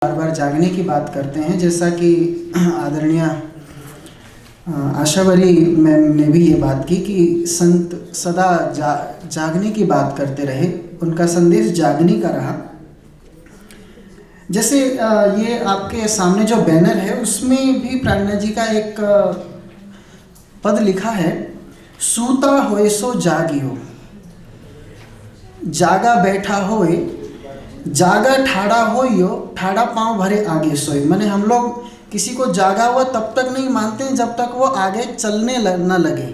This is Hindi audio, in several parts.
बार बार जागने की बात करते हैं, जैसा कि आदरणीय आशावरी मैम ने भी ये बात की कि संत सदा जागने की बात करते रहे, उनका संदेश जागने का रहा। जैसे ये आपके सामने जो बैनर है उसमें भी प्राणनाथ जी का एक पद लिखा है, सूता होए सो जागियो, जागा बैठा होए, जागा ठाड़ा होइयो, ठाड़ा पाँव भरे आगे सोए। माने हम लोग किसी को जागा हुआ तब तक नहीं मानते हैं जब तक वो आगे चलने न लगे।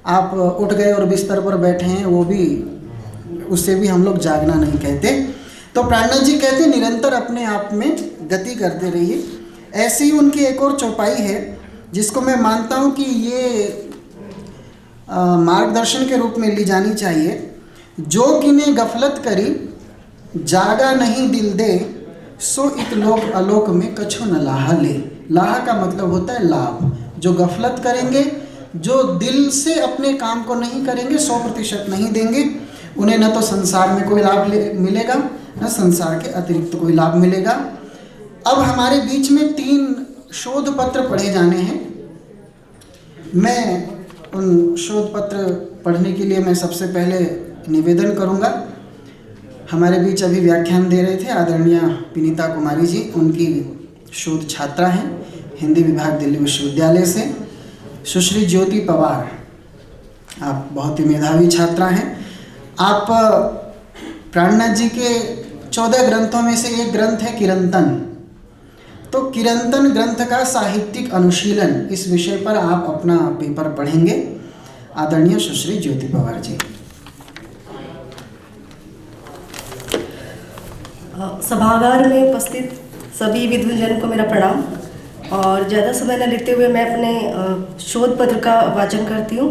आप उठ गए और बिस्तर पर बैठे हैं, वो भी, उससे भी हम लोग जागना नहीं कहते। तो प्राणनाथ जी कहते निरंतर अपने आप में गति करते रहिए। ऐसे ही उनकी एक और चौपाई है जिसको मैं मानता हूँ कि ये मार्गदर्शन के रूप में ली जानी चाहिए। जो किने गफलत करी, जागा नहीं दिल दे, सो इत लोक अलोक में कछु न लाहा ले। लाहा का मतलब होता है लाभ। जो गफलत करेंगे, जो दिल से अपने काम को नहीं करेंगे, 100% नहीं देंगे, उन्हें न तो संसार में कोई लाभ मिलेगा, न संसार के अतिरिक्त कोई लाभ मिलेगा। अब हमारे बीच में 3 शोध पत्र पढ़े जाने हैं। मैं उन शोध पत्र पढ़ने के लिए मैं सबसे पहले निवेदन करूंगा। हमारे बीच अभी व्याख्यान दे रहे थे आदरणीय विनीता कुमारी जी, उनकी शोध छात्रा हैं हिंदी विभाग दिल्ली विश्वविद्यालय से। सुश्री ज्योति पवार, आप बहुत ही मेधावी छात्रा हैं। आप प्राणनाथ जी के 14 ग्रंथों में से एक ग्रंथ है किरंतन। तो किरंतन ग्रंथ का साहित्यिक अनुशीलन, इस विषय पर आप अपना पेपर पढ़ेंगे। आदरणीय सुश्री ज्योति पवार जी। सभागार में उपस्थित सभी विद्वजन को मेरा प्रणाम। और ज़्यादा समय न लेते हुए मैं अपने शोध पत्र का वाचन करती हूँ।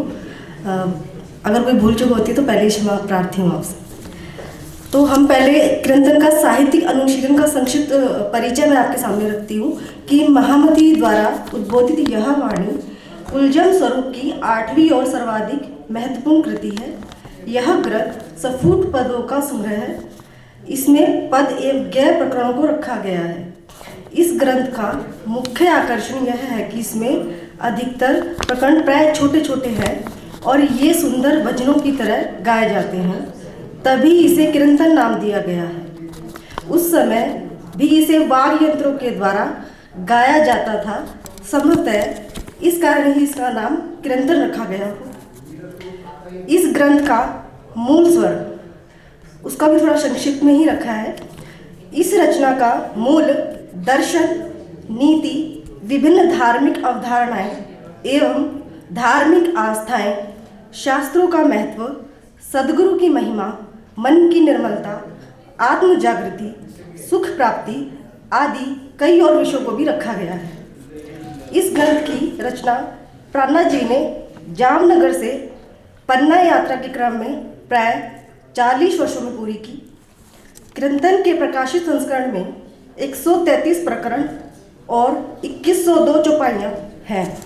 अगर कोई भूल चूक होती है तो पहले ही क्षमा प्रार्थी हूँ आपसे। तो हम पहले किरंतन का साहित्यिक अनुशीलन का संक्षिप्त परिचय मैं आपके सामने रखती हूँ कि महामती द्वारा उद्बोधित यह वाणी कुलजन स्वरूप की 8वीं और सर्वाधिक महत्वपूर्ण कृति है। यह ग्रंथ सफूट पदों का संग्रह है। इसमें पद एवं गैर प्रकरणों को रखा गया है। इस ग्रंथ का मुख्य आकर्षण यह है कि इसमें अधिकतर प्रकरण प्राय छोटे छोटे हैं और ये सुंदर भजनों की तरह गाए जाते हैं, तभी इसे किरंतन नाम दिया गया है। उस समय भी इसे वाद्य यंत्रों के द्वारा गाया जाता था, संभवतः इस कारण ही इसका नाम किरंतन रखा गया हो। इस ग्रंथ का मूल स्वर, उसका भी थोड़ा संक्षिप्त में ही रखा है। इस रचना का मूल दर्शन, नीति, विभिन्न धार्मिक अवधारणाएं एवं धार्मिक आस्थाएं, शास्त्रों का महत्व, सद्गुरु की महिमा, मन की निर्मलता, आत्म जागृति, सुख प्राप्ति आदि कई और विषयों को भी रखा गया है। इस ग्रंथ की रचना प्राणनाथ जी ने जामनगर से पन्ना यात्रा के क्रम में प्राय 40 वर्षों में पूरी की। किरंतन के प्रकाशित संस्करण में 133 प्रकरण और 2102 चौपाइयाँ हैं।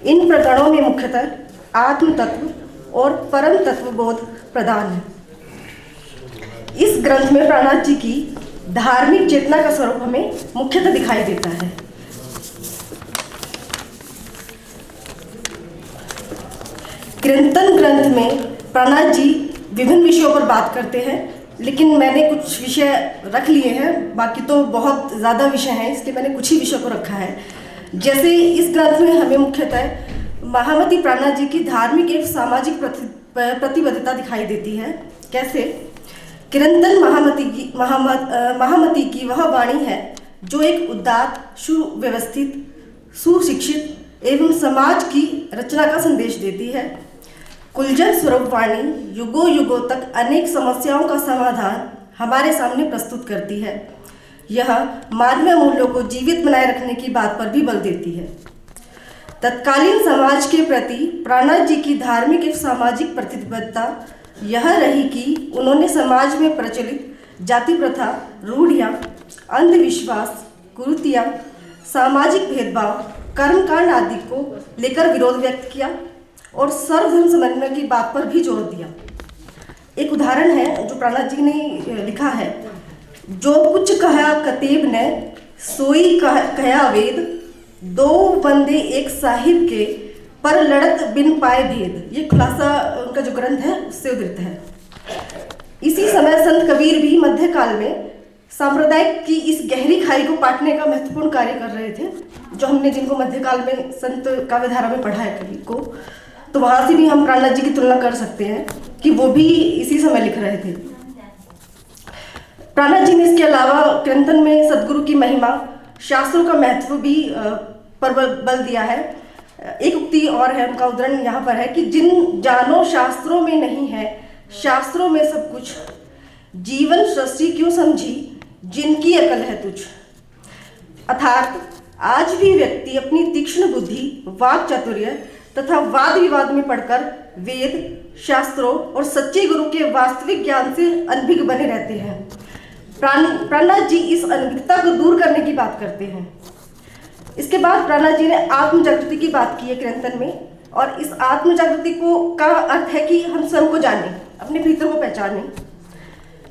इन प्रकरणों में मुख्यतः आत्म तत्व और परम तत्व बोध प्रदान है। इस ग्रंथ में प्राणनाथ जी की धार्मिक चेतना का स्वरूप हमें मुख्यतः दिखाई देता है। किरंतन ग्रंथ में प्राणनाथ जी विभिन्न विषयों पर बात करते हैं, लेकिन मैंने कुछ विषय रख लिए हैं, बाकी तो बहुत ज़्यादा विषय हैं, इसलिए मैंने कुछ ही विषयों को रखा है। जैसे इस ग्रंथ में हमें मुख्यतः महामती प्राणनाथ जी की धार्मिक एवं सामाजिक प्रतिबद्धता दिखाई देती है। कैसे? किरंतन महामती की वह वाणी है जो एक उदात्त, सुव्यवस्थित, सुशिक्षित एवं समाज की रचना का संदेश देती है। कुलजन स्वरूप वाणी युगों युगों तक अनेक समस्याओं का समाधान हमारे सामने प्रस्तुत करती है। यह मानवीय मूल्यों को जीवित बनाए रखने की बात पर भी बल देती है। तत्कालीन समाज के प्रति प्राणनाथ जी की धार्मिक एवं सामाजिक प्रतिबद्धता यह रही कि उन्होंने समाज में प्रचलित जाति प्रथा, रूढ़ियाँ, अंधविश्वास, कुरीतियाँ, सामाजिक भेदभाव, कर्मकांड आदि को लेकर विरोध व्यक्त किया और सर्वधर्म समन्वय की बात पर भी जोर दिया। एक उदाहरण है जो प्राणनाथ जी ने लिखा है जो कुछ कहा कतीब ने सोई कहा वेद, दो बंदे एक साहिब के पर लड़त बिन पाए भेद। ये खुलासा उनका जो ग्रंथ है उससे उद्धृत है। इसी समय संत कबीर भी मध्यकाल में सांप्रदायिक की इस गहरी खाई को पाटने का महत्वपूर्ण कार्य कर रहे थे, जो हमने जिनको मध्यकाल में संत काव्यधारा में पढ़ा है कवि को, तो वहां से भी हम प्राणनाथ जी की तुलना कर सकते हैं कि वो भी इसी समय लिख रहे थे। प्राणनाथ जी ने इसके अलावा कीर्तन में सदगुरु की महिमा, शास्त्रों का महत्व भी पर बल दिया है। एक उक्ति और है, उनका उदाहरण यहाँ पर है कि जिन जानो शास्त्रों में नहीं है, शास्त्रों में सब कुछ, जीवन सृष्टि क्यों समझी, जिनकी अकल है तुझ। अर्थात आज भी व्यक्ति अपनी तीक्ष्ण बुद्धि, वाक चातुर्य तथा वाद विवाद में पढ़कर वेद, शास्त्रों और सच्चे गुरु के वास्तविक ज्ञान से अनभिज्ञ बने रहते हैं। प्राणनाथ जी इस अनभिज्ञता को दूर करने की बात करते हैं। इसके बाद प्राणनाथ जी ने आत्म जागृति की बात की है कीर्तन में, और इस आत्म जागृति को का अर्थ है कि हम स्वयं को जानें, अपने भीतर को पहचानें।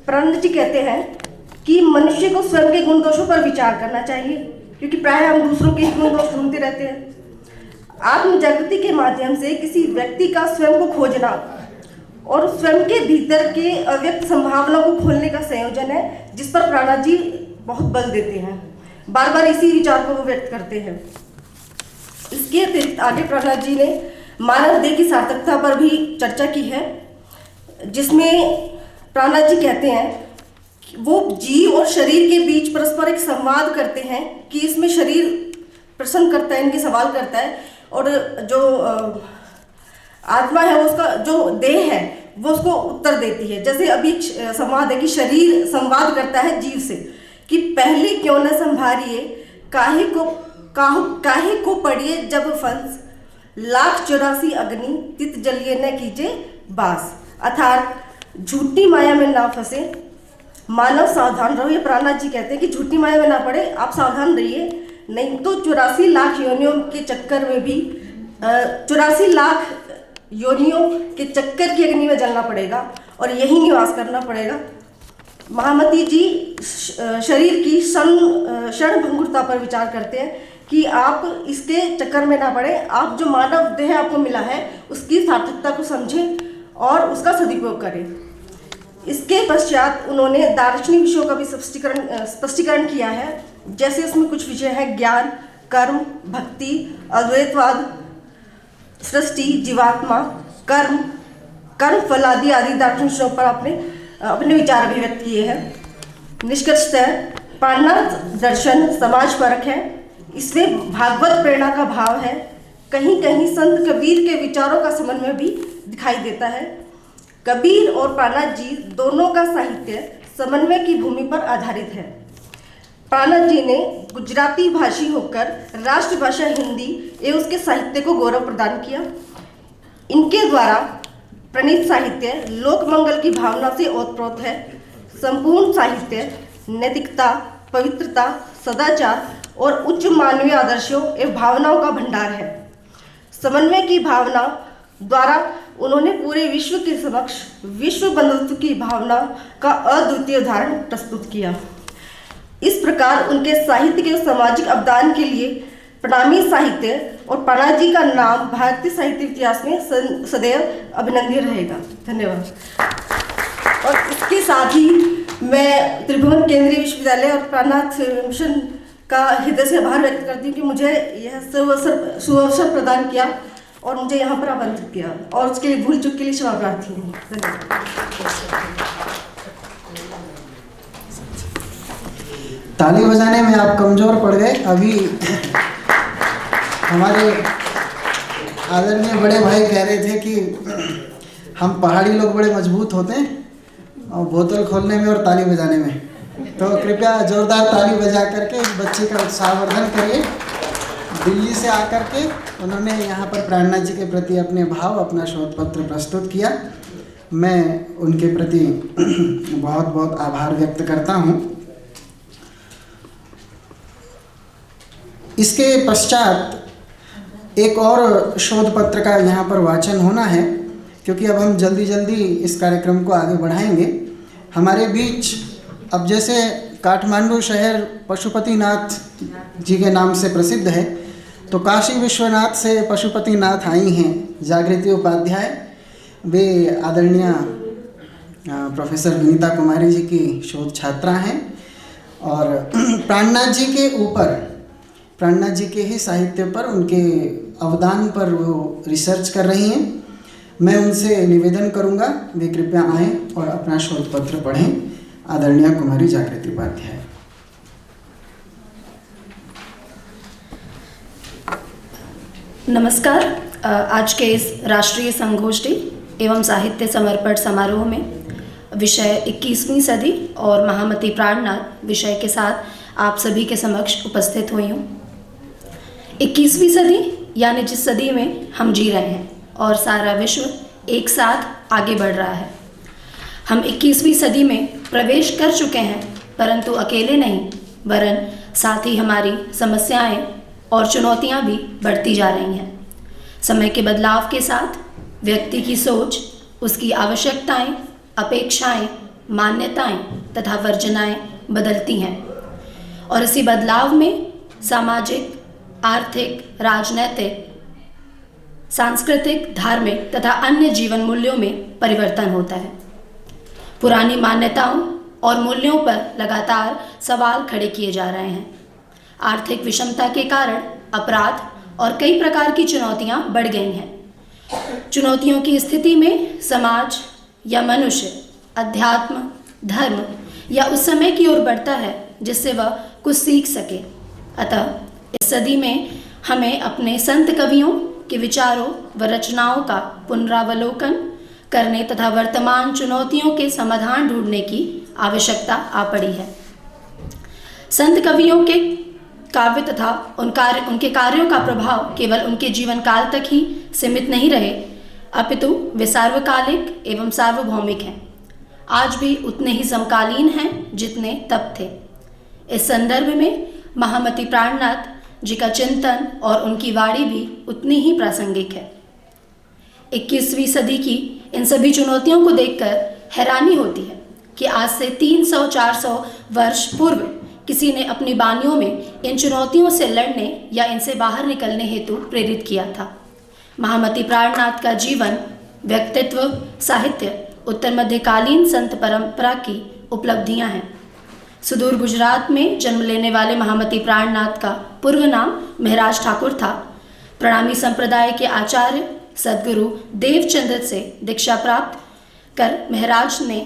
प्राणनाथ जी कहते हैं कि मनुष्य को स्वयं के गुण दोषों पर विचार करना चाहिए, क्योंकि प्राय हम दूसरों के गुण दोष ढूंढते रहते हैं। आत्म जागृति के माध्यम से किसी व्यक्ति का स्वयं को खोजना और स्वयं के भीतर के अव्यक्त संभावनाओं को खोलने का संयोजन है, जिस पर प्राणनाथ जी बहुत बल देते हैं। बार बार इसी विचार को वो व्यक्त करते हैं। इसके अतिरिक्त आगे प्राणनाथ जी ने मानव देह की सार्थकता पर भी चर्चा की है, जिसमें प्राणनाथ जी कहते हैं कि वो जीव और शरीर के बीच परस्पर एक संवाद करते हैं कि इसमें शरीर प्रश्न करता है, इनके सवाल करता है, और जो आत्मा है वो उसका जो देह है वो उसको उत्तर देती है। जैसे अभी संवाद है कि शरीर संवाद करता है जीव से कि पहले क्यों न संभारिए, काहे को पड़िए जब फंस, 1,84 अग्नि तित जलिए न कीजे बास। अर्थात झूठी माया में ना फंसे, मानव सावधान रहो। ये प्राणनाथ जी कहते हैं कि झूठी माया में ना पड़े, आप सावधान रहिए, नहीं तो 84 लाख योनियों के चक्कर में भी 84 लाख योनियों के चक्कर की अग्नि में जलना पड़ेगा और यही निवास करना पड़ेगा। महामती जी शरीर की क्षण भंगुरता पर विचार करते हैं कि आप इसके चक्कर में ना पड़े, आप जो मानव देह आपको मिला है उसकी सार्थकता को समझें और उसका सदुपयोग करें। इसके पश्चात उन्होंने दार्शनिक विषयों का भी स्पष्टीकरण किया है। जैसे उसमें कुछ विषय है ज्ञान, कर्म, भक्ति, अद्वैतवाद, सृष्टि, जीवात्मा, कर्म फल आदि दार्शनिक विषयों पर अपने विचार अभिव्यक्त किए हैं। निष्कर्षतः प्राणनाथ दर्शन समाज परक है, इसमें भागवत प्रेरणा का भाव है, कहीं कहीं संत कबीर के विचारों का समन्वय भी दिखाई देता है। कबीर और प्राणनाथ जी दोनों का साहित्य समन्वय की भूमि पर आधारित है। प्राणनाथ जी ने गुजराती भाषी होकर राष्ट्रभाषा हिंदी एवं उसके साहित्य को गौरव प्रदान किया। इनके द्वारा प्रणीत साहित्य लोक मंगल की भावना से ओतप्रोत है। संपूर्ण साहित्य नैतिकता, पवित्रता, सदाचार और उच्च मानवीय आदर्शों एवं भावनाओं का भंडार है। समन्वय की भावना द्वारा उन्होंने पूरे विश्व के समक्ष विश्व बंधुत्व की भावना का अद्वितीय उदाहरण प्रस्तुत किया। इस प्रकार उनके साहित्य के सामाजिक अवदान के लिए प्रणामी साहित्य और प्राणनाथ जी का नाम भारतीय साहित्य इतिहास में सदैव अभिनंदनीय रहेगा। धन्यवाद। और इसके साथ ही मैं त्रिभुवन केंद्रीय विश्वविद्यालय और प्राणनाथ मिशन का हृदय से आभार व्यक्त करती हूँ कि मुझे यह सुअवसर प्रदान किया और मुझे यहाँ पर आमंत्रित किया, और उसके लिए भूल चूक के लिए क्षमा प्रार्थी हूँ। ताली बजाने में आप कमज़ोर पड़ गए। अभी हमारे आदरणीय बड़े भाई कह रहे थे कि हम पहाड़ी लोग बड़े मजबूत होते हैं और बोतल खोलने में और ताली बजाने में, तो कृपया जोरदार ताली बजा करके इस बच्चे का उत्साहवर्धन करिए। दिल्ली से आकर के उन्होंने यहाँ पर प्राणनाथ जी के प्रति अपने भाव, अपना शोध पत्र प्रस्तुत किया। मैं उनके प्रति बहुत बहुत आभार व्यक्त करता हूँ। इसके पश्चात एक और शोध पत्र का यहाँ पर वाचन होना है, क्योंकि अब हम जल्दी जल्दी इस कार्यक्रम को आगे बढ़ाएंगे। हमारे बीच अब जैसे काठमांडू शहर पशुपतिनाथ जी के नाम से प्रसिद्ध है, तो काशी विश्वनाथ से पशुपतिनाथ आई हैं जागृति उपाध्याय। वे आदरणीय प्रोफेसर विनीता कुमारी जी की शोध छात्रा हैं और प्राणनाथ जी के ऊपर, प्राणनाथ जी के ही साहित्य पर, उनके अवदान पर वो रिसर्च कर रही हैं। मैं उनसे निवेदन करूंगा वे कृपया आएँ और अपना शोध पत्र पढ़ें। आदरणीय कुमारी जागृति उपाध्याय। नमस्कार। आज के इस राष्ट्रीय संगोष्ठी एवं साहित्य समर्पण समारोह में विषय 21वीं सदी और महामती प्राणनाथ विषय के साथ आप सभी के समक्ष उपस्थित हुई हूँ। 21वीं सदी यानी जिस सदी में हम जी रहे हैं और सारा विश्व एक साथ आगे बढ़ रहा है। हम 21वीं सदी में प्रवेश कर चुके हैं, परंतु अकेले नहीं, वरन साथ ही हमारी समस्याएं और चुनौतियां भी बढ़ती जा रही हैं। समय के बदलाव के साथ व्यक्ति की सोच, उसकी आवश्यकताएं, अपेक्षाएं, मान्यताएं तथा वर्जनाएं बदलती हैं और इसी बदलाव में सामाजिक, आर्थिक, राजनैतिक, सांस्कृतिक, धार्मिक तथा अन्य जीवन मूल्यों में परिवर्तन होता है। पुरानी मान्यताओं और मूल्यों पर लगातार सवाल खड़े किए जा रहे हैं। आर्थिक विषमता के कारण अपराध और कई प्रकार की चुनौतियां बढ़ गई हैं। चुनौतियों की स्थिति में समाज या मनुष्य अध्यात्म, धर्म या उस समय की ओर बढ़ता है जिससे वह कुछ सीख सके। अतः इस सदी में हमें अपने संत कवियों के विचारों व रचनाओं का पुनरावलोकन करने तथा वर्तमान चुनौतियों के समाधान ढूंढने की आवश्यकता आ पड़ी है। संत कवियों के काव्य तथा उनके कार्यों का प्रभाव केवल उनके जीवन काल तक ही सीमित नहीं रहे, अपितु वे सार्वकालिक एवं सार्वभौमिक हैं। आज भी उतने ही समकालीन हैं जितने तब थे। इस संदर्भ में महामती प्राणनाथ जी का चिंतन और उनकी वाणी भी उतनी ही प्रासंगिक है। 21वीं सदी की इन सभी चुनौतियों को देखकर हैरानी होती है कि आज से 300-400 वर्ष पूर्व किसी ने अपनी बानियों में इन चुनौतियों से लड़ने या इनसे बाहर निकलने हेतु प्रेरित किया था। महामती प्राणनाथ का जीवन, व्यक्तित्व, साहित्य उत्तर मध्यकालीन संत परंपरा की उपलब्धियां हैं। सुदूर गुजरात में जन्म लेने वाले महामती प्राणनाथ का पूर्व नाम महराज ठाकुर था। प्रणामी संप्रदाय के आचार्य सदगुरु देवचंद्र से दीक्षा प्राप्त कर महराज ने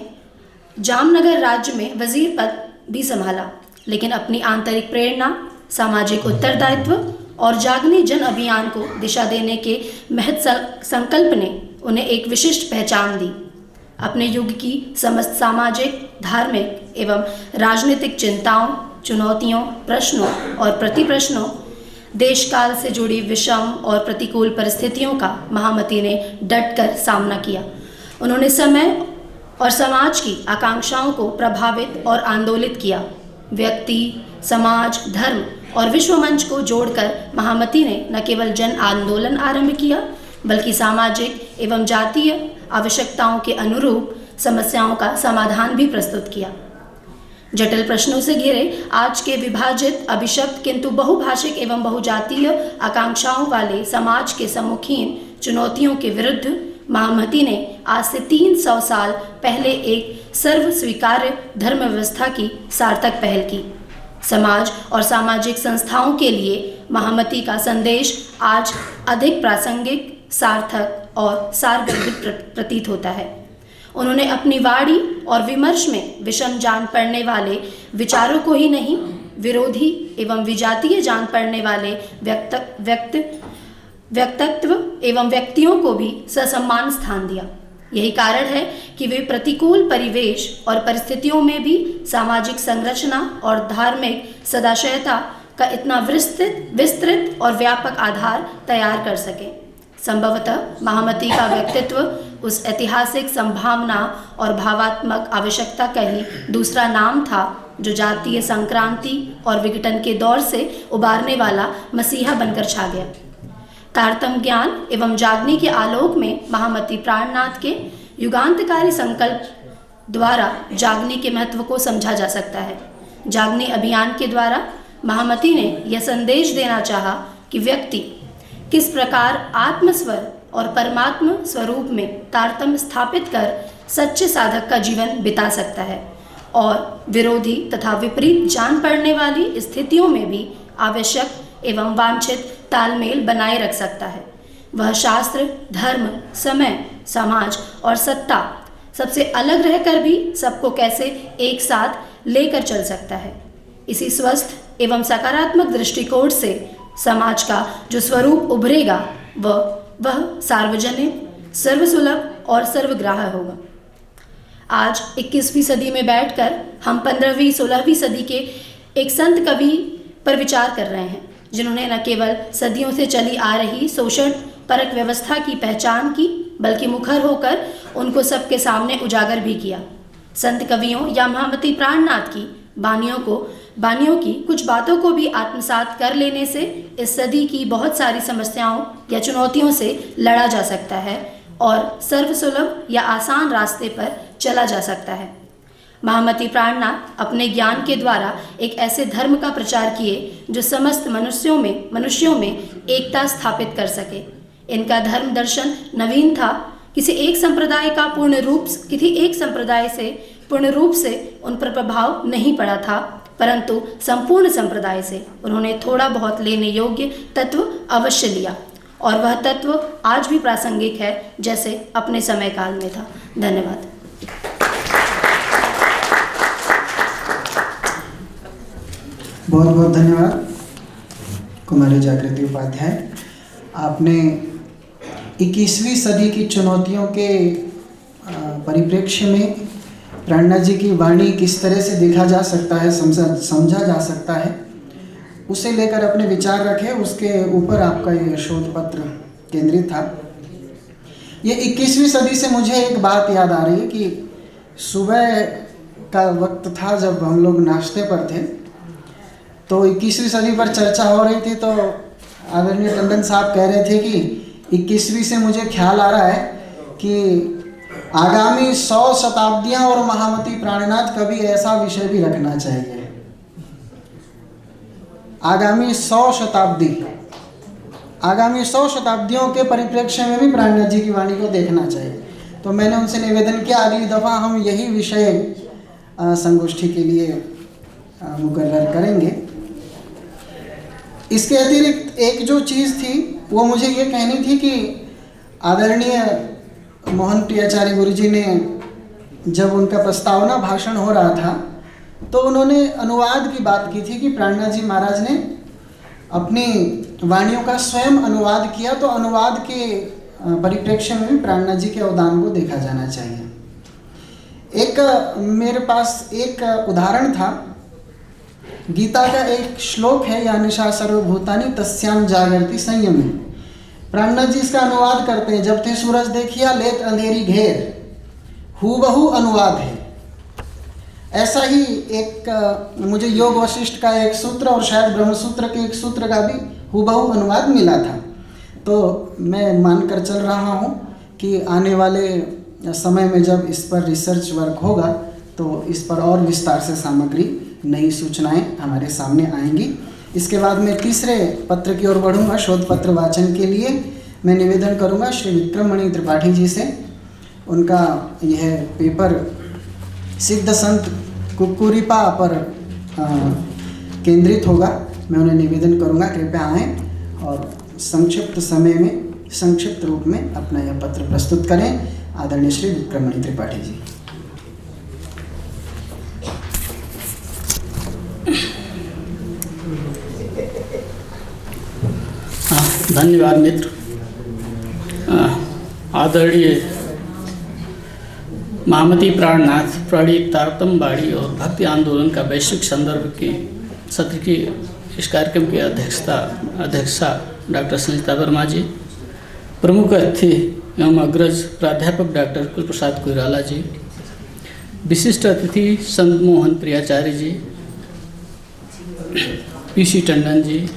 जामनगर राज्य में वजीर पद भी संभाला, लेकिन अपनी आंतरिक प्रेरणा, सामाजिक उत्तरदायित्व और जागनी जन अभियान को दिशा देने के महत् संकल्प ने उन्हें एक विशिष्ट पहचान दी। अपने युग की समस्त सामाजिक, धार्मिक एवं राजनीतिक चिंताओं, चुनौतियों, प्रश्नों और प्रतिप्रश्नों, देश काल से जुड़ी विषम और प्रतिकूल परिस्थितियों का महामती ने डटकर सामना किया। उन्होंने समय और समाज की आकांक्षाओं को प्रभावित और आंदोलित किया। व्यक्ति, समाज, धर्म और विश्व मंच को जोड़कर महामती ने न केवल जन आंदोलन आरंभ किया, बल्कि सामाजिक एवं जातीय आवश्यकताओं के अनुरूप समस्याओं का समाधान भी प्रस्तुत किया। जटिल प्रश्नों से घिरे आज के विभाजित, अभिशप्त किंतु बहुभाषिक एवं बहुजातीय आकांक्षाओं वाले समाज के सम्मुखीन चुनौतियों के विरुद्ध महामती ने आज से 300 साल पहले एक सर्व स्वीकार्य धर्म व्यवस्था की सार्थक पहल की। समाज और सामाजिक संस्थाओं के लिए महामती का संदेश आज अधिक प्रासंगिक, सार्थक और सार्वभौमिक प्रतीत होता है। उन्होंने अपनी वाणी और विमर्श में विषम जान पड़ने वाले विचारों को ही नहीं, विरोधी एवं विजातीय जान पड़ने वाले व्यक्तित्व एवं व्यक्तियों को भी ससम्मान स्थान दिया। यही कारण है कि वे प्रतिकूल परिवेश और परिस्थितियों में भी सामाजिक संरचना और धार्मिक सदाशयता का इतना विस्तृत और व्यापक आधार तैयार कर सके। संभवतः महामती का व्यक्तित्व उस ऐतिहासिक संभावना और भावात्मक आवश्यकता का ही दूसरा नाम था जो जातीय संक्रांति और विघटन के दौर से उबारने वाला मसीहा बनकर छा गया। तारतम्य ज्ञान एवं जागनी के आलोक में महामती प्राणनाथ के युगांतकारी संकल्प द्वारा जागने के महत्व को समझा जा सकता है। जागने अभियान के द्वारा महामती ने यह संदेश देना चाहा कि व्यक्ति किस प्रकार आत्मस्वर और परमात्म स्वरूप में तारतम्य स्थापित कर सच्चे साधक का जीवन बिता सकता है और विरोधी तथा विपरीत जान पड़ने वाली स्थितियों में भी आवश्यक एवं वांछित तालमेल बनाए रख सकता है। वह शास्त्र, धर्म, समय, समाज और सत्ता सबसे अलग रहकर भी सबको कैसे एक साथ लेकर चल सकता है। इसी स्वस्थ एवं सकारात्मक दृष्टिकोण से समाज का जो स्वरूप उभरेगा वह सार्वजनिक, सर्वसुलभ और सर्वग्राह्य होगा। आज 21वीं सदी में बैठकर हम 15वीं 16वीं सदी के एक संत कवि पर विचार कर रहे हैं, जिन्होंने न केवल सदियों से चली आ रही शोषण परक व्यवस्था की पहचान की, बल्कि मुखर होकर उनको सबके सामने उजागर भी किया। संत कवियों या महामती प्राणनाथ की बानियों की कुछ बातों को भी आत्मसात कर लेने से इस सदी की बहुत सारी समस्याओं या चुनौतियों से लड़ा जा सकता है और सर्वसुलभ या आसान रास्ते पर चला जा सकता है। महामती प्राणनाथ अपने ज्ञान के द्वारा एक ऐसे धर्म का प्रचार किए जो समस्त मनुष्यों में एकता स्थापित कर सके। इनका धर्म दर्शन नवीन था। किसी एक संप्रदाय से पूर्ण रूप से उन पर प्रभाव नहीं पड़ा था, परंतु संपूर्ण संप्रदाय से उन्होंने थोड़ा बहुत लेने योग्य तत्व अवश्य लिया और वह तत्व आज भी प्रासंगिक है जैसे अपने समय काल में था। धन्यवाद। बहुत बहुत धन्यवाद कुमारी जागृति उपाध्याय। आपने 21वीं सदी की चुनौतियों के परिप्रेक्ष्य में प्राणनाथ जी की वाणी किस तरह से देखा जा सकता है, समझा जा सकता है, उसे लेकर अपने विचार रखे। उसके ऊपर आपका ये शोध पत्र केंद्रित था। ये 21वीं सदी से मुझे एक बात याद आ रही है कि सुबह का वक्त था जब हम लोग नाश्ते पर थे, तो 21वीं सदी पर चर्चा हो रही थी, तो आदरणीय टंडन साहब कह रहे थे कि 21वीं से मुझे ख्याल आ रहा है कि आगामी 100 शताब्दियां और महामती प्राणनाथ कभी ऐसा विषय भी रखना चाहिए। आगामी 100 शताब्दियों के परिप्रेक्ष्य में भी प्राणनाथ जी की वाणी को देखना चाहिए। तो मैंने उनसे निवेदन किया अगली दफ़ा हम यही विषय संगोष्ठी के लिए मुकर्रर करेंगे। इसके अतिरिक्त एक जो चीज़ थी वो मुझे ये कहनी थी कि आदरणीय मोहन प्रियाचार्य गुरुजी ने जब उनका प्रस्तावना भाषण हो रहा था तो उन्होंने अनुवाद की बात की थी कि प्राणनाथ जी महाराज ने अपनी वाणियों का स्वयं अनुवाद किया, तो अनुवाद के परिप्रेक्ष्य में भी प्राणनाथ जी के अवदान को देखा जाना चाहिए। एक मेरे पास एक उदाहरण था, गीता का एक श्लोक है यानिशा सर्वभूतानि तस्याम जागर्ति संयमी। प्राणनाथ जी इसका अनुवाद करते हैं, जब थे सूरज देखिया लेत अंधेरी घेर, हूबहू अनुवाद है। ऐसा ही एक मुझे योग वशिष्ठ का एक सूत्र और शायद ब्रह्मसूत्र के एक सूत्र का भी हूबहू अनुवाद मिला था। तो मैं मानकर चल रहा हूँ कि आने वाले समय में जब इस पर रिसर्च वर्क होगा तो इस पर और विस्तार से सामग्री, नई सूचनाएं हमारे सामने आएंगी। इसके बाद मैं तीसरे पत्र की ओर बढ़ूंगा। शोध पत्र वाचन के लिए मैं निवेदन करूंगा श्री विक्रममणि त्रिपाठी जी से। उनका यह पेपर सिद्ध संत कुक्कुरिपा पर केंद्रित होगा। मैं उन्हें निवेदन करूंगा कृपया आएँ और संक्षिप्त समय में, संक्षिप्त रूप में अपना यह पत्र प्रस्तुत करें। आदरणीय श्री विक्रममणि त्रिपाठी जी। धन्यवाद मित्र। आदरणीय महामती प्राणनाथ प्रणीत तारतम्य बाड़ी और भक्ति आंदोलन का वैश्विक संदर्भ की सत्र की इस कार्यक्रम की अध्यक्षता डॉक्टर संजीता वर्मा जी, प्रमुख अतिथि एवं अग्रज प्राध्यापक डॉक्टर कुलप्रसाद कोइराला जी, विशिष्ट अतिथि संत मोहन प्रियाचार्य जी, पीसी टंडन जी,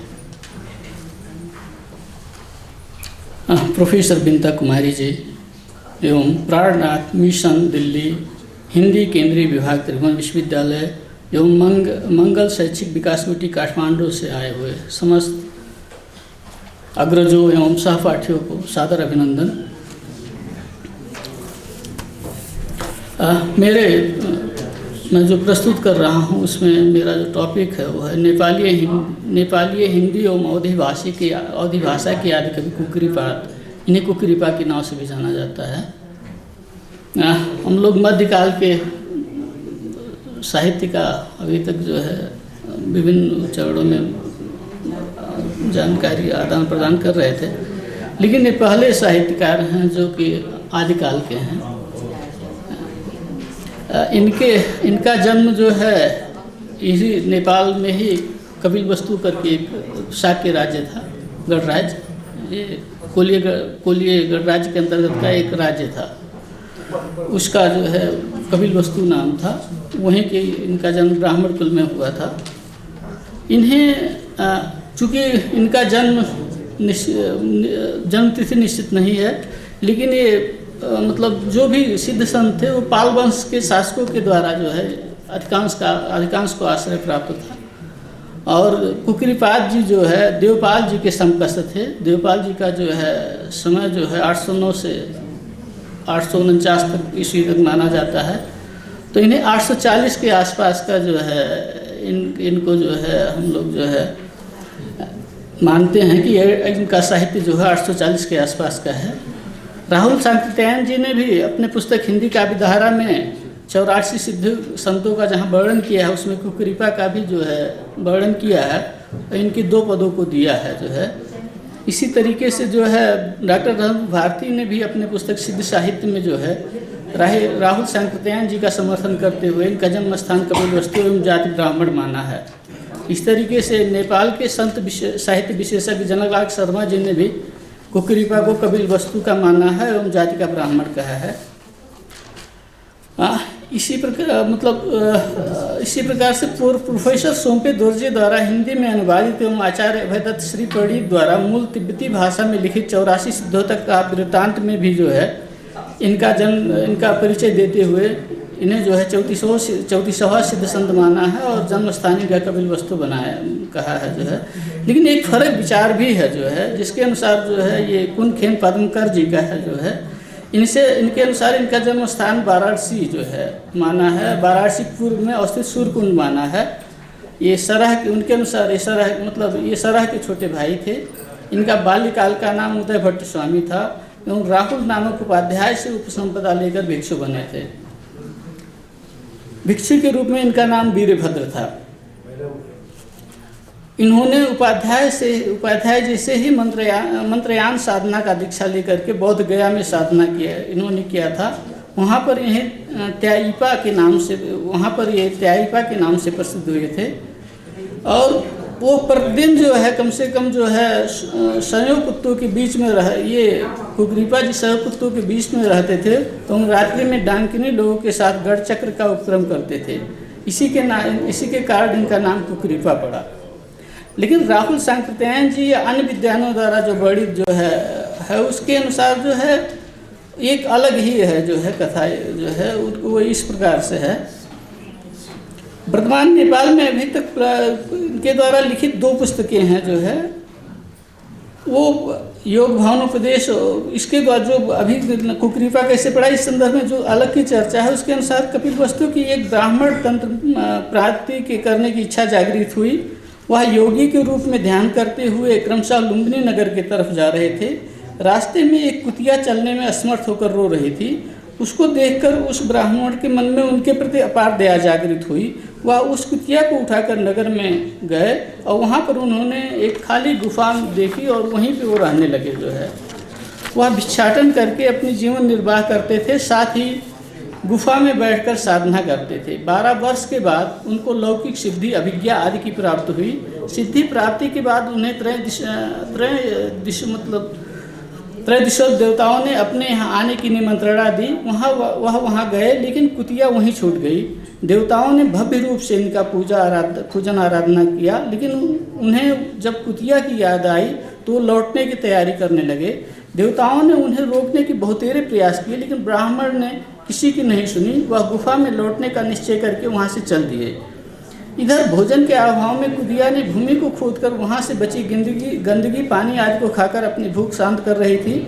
प्रोफेसर बिंता कुमारी जी एवं प्राणनाथ मिशन दिल्ली हिंदी केंद्रीय विभाग त्रिभुवन विश्वविद्यालय एवं मंगल शैक्षिक विकास कमेटी काठमांडू से आए हुए समस्त अग्रजों एवं सहपाठियों को सादर अभिनंदन। मैं जो प्रस्तुत कर रहा हूँ उसमें मेरा जो टॉपिक है वो है नेपाली हिंदी एवं अवधी भाषा की आदि कवि कुक्कुरीपाद, इन्हें कुक्कुरीपा के नाम से भी जाना जाता है। हम लोग मध्यकाल के साहित्य का अभी तक जो है विभिन्न चरणों में जानकारी आदान प्रदान कर रहे थे, लेकिन ये पहले साहित्यकार हैं जो कि आदिकाल के हैं। इनका जन्म जो है इसी नेपाल में ही कपिलवस्तु करके एक शाक्य राज्य था, गणराज्य, ये कोलीय गणराज्य के अंतर्गत का एक राज्य था, उसका जो है कपिलवस्तु नाम था। वहीं के इनका जन्म ब्राह्मण कुल में हुआ था। इन्हें चूँकि इनका जन्म तिथि निश्चित नहीं है, लेकिन ये मतलब जो भी सिद्ध संत थे वो पाल वंश के शासकों के द्वारा जो है अधिकांश को आश्रय प्राप्त था। और कुक्कुरीपाद जी जो है देवपाल जी के समकक्ष थे। देवपाल जी का जो है समय जो है 809 से 849 तक ईस्वी तक माना जाता है। तो इन्हें 840 के आसपास का जो है इनको जो है हम लोग जो है मानते हैं कि इनका साहित्य जो है 840 के आसपास का है। राहुल सांकृत्यायन जी ने भी अपने पुस्तक हिंदी काव्यधारा में 84 सिद्ध संतों का जहाँ वर्णन किया है उसमें कुक्कुरीपा का भी जो है वर्णन किया है, इनकी 2 पदों को दिया है जो है। इसी तरीके से जो है डॉक्टर रघुनाथ भारती ने भी अपने पुस्तक सिद्ध साहित्य में जो है राहुल सांकृत्यायन जी का समर्थन करते हुए इनका जन्म स्थान कपिलवस्तु एवं जाति ब्राह्मण माना है। इस तरीके से नेपाल के संत साहित्य विशेषज्ञ जनकलाल शर्मा जी ने भी कुक्कुरीपा को कपिलवस्तु का माना है एवं जाति का ब्राह्मण कहा है। इसी प्रकार से पूर्व प्रोफेसर सोमपे दोरजे द्वारा हिंदी में अनुवादित एवं आचार्य अभयदत्त श्री पंडित द्वारा मूल तिब्बती भाषा में लिखित 84 सिद्धोतक का वृत्तांत में भी जो है इनका परिचय देते हुए इन्हें जो है 34वां सिद्ध संत माना है और जन्म स्थानीय का कपिलवस्तु बनाया कहा है जो है। लेकिन एक फर्क विचार भी है जो है, जिसके अनुसार जो है ये कुनखेन पद्मकर जी का है जो है। इनके अनुसार इनका जन्म स्थान वाराणसी जो है माना है, वाराणसी पूर्व में अवस्थित सूर्यकुंड माना है। ये सरह उनके अनुसार ये सरह के छोटे भाई थे। इनका बाल्यकाल का नाम उदय भट्ट स्वामी था एवं राहुल नामक उपाध्याय से उपसंपदा लेकर भिक्षु बने थे। भिक्षु के रूप में इनका नाम वीरभद्र था। इन्होंने उपाध्याय जी से ही मंत्रयान साधना का दीक्षा लेकर के बौद्ध गया में साधना किया था। वहाँ पर इन्हें त्यायीपा के नाम से प्रसिद्ध हुए थे। और वो प्रतिदिन जो है कम से कम जो है संयोग कुत्तों के बीच में कुक्कुरीपा जी संयोग कुत्तों के बीच में रहते थे, तो हम रात्रि में डांकिनी लोगों के साथ गढ़ चक्र का उपक्रम करते थे। इसी के कारण इनका नाम कुक्कुरीपा पड़ा। लेकिन राहुल सांकृत्यायन जी या अन्य विद्वानों द्वारा जो वर्णित जो है उसके अनुसार जो है एक अलग ही है जो है कथा जो है वो इस प्रकार से है। वर्तमान नेपाल में अभी तक इनके द्वारा लिखित 2 पुस्तकें हैं जो है वो योग भावनोपदेश। इसके द्वारा जो अभी कुक्कुरीपा कैसे पढ़ा इस संदर्भ में जो अलग की चर्चा है उसके अनुसार कपिलवस्तु की एक ब्राह्मण तंत्र प्राप्ति के करने की इच्छा जागृत हुई। वह योगी के रूप में ध्यान करते हुए क्रमशः लुम्बिनी नगर की तरफ जा रहे थे। रास्ते में एक कुतिया चलने में असमर्थ होकर रो रही थी। उसको देखकर उस ब्राह्मण के मन में उनके प्रति अपार दया जागृत हुई। वह उस कुतिया को उठाकर नगर में गए और वहाँ पर उन्होंने एक खाली गुफा देखी और वहीं पे वो रहने लगे जो है। वह भिक्षाटन करके अपनी जीवन निर्वाह करते थे, साथ ही गुफा में बैठकर साधना करते थे। 12 वर्ष के बाद उनको लौकिक सिद्धि अभिज्ञा आदि की प्राप्त हुई। सिद्धि प्राप्ति के बाद उन्हें त्रयोदिश देवताओं ने अपने यहाँ आने की निमंत्रणा दी। वहाँ गए, लेकिन कुतिया वहीं छूट गई। देवताओं ने भव्य रूप से इनका पूजन आराधना किया, लेकिन उन्हें जब कुतिया की याद आई तो लौटने की तैयारी करने लगे। देवताओं ने उन्हें रोकने की बहुतेरे प्रयास किए, लेकिन ब्राह्मण ने किसी की नहीं सुनी। वह गुफा में लौटने का निश्चय करके वहाँ से चल दिए। इधर भोजन के अभाव में कुदिया ने भूमि को खोदकर वहाँ से बची गंदगी पानी आदि को खाकर अपनी भूख शांत कर रही थी।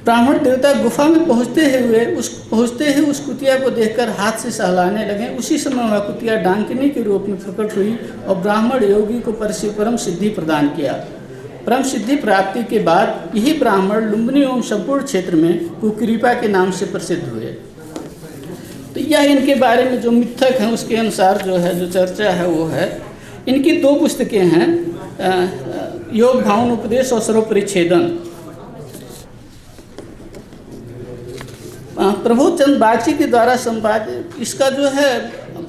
ब्राह्मण देवता गुफा में पहुँचते ही उस कुतिया को देखकर हाथ से सहलाने लगे। उसी समय वह कुतिया डांकनी के रूप में प्रकट हुई और ब्राह्मण योगी को परम सिद्धि प्रदान किया। परम सिद्धि प्राप्ति के बाद यही ब्राह्मण लुम्बिनी एवं संपूर्ण क्षेत्र में कुकृपा के नाम से प्रसिद्ध हुए। तो यह इनके बारे में जो मिथक है उसके अनुसार जो चर्चा है वो है। इनकी 2 पुस्तकें हैं, योग भावन उपदेश और सर्वपरिच्छेदन। प्रबोधचंद बागची के द्वारा संपादित, इसका जो है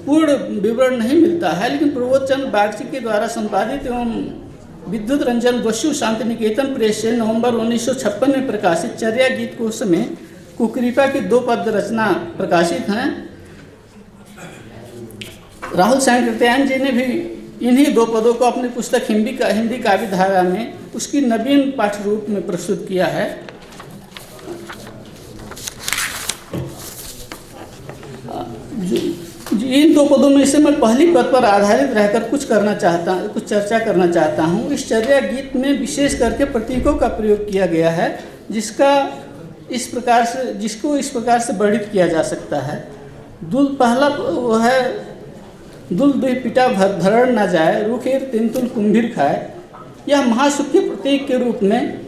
पूर्ण विवरण नहीं मिलता है, लेकिन प्रबोधचंद बागची के द्वारा संपादित एवं विद्युत रंजन बसु शांति निकेतन प्रेस से नवंबर 1956 में प्रकाशित चर्या गीत कोश में कुकृपा की 2 पद रचना प्रकाशित हैं। राहुल सांकृत्यायन जी ने भी इन्हीं 2 पदों को अपनी पुस्तक हिंदी काव्य धारा में उसकी नवीन पाठ रूप में प्रस्तुत किया है। इन 2 पदों में से मैं पहली पद पर आधारित रहकर कुछ चर्चा करना चाहता हूँ। इस चर्या गीत में विशेष करके प्रतीकों का प्रयोग किया गया है, जिसको इस प्रकार से वर्णित किया जा सकता है। पहला वो है, दुल दुई पिटा भरण न जाए, रुखेर तिंतुल कुंभीर खाए। यह महासुख के प्रतीक के रूप में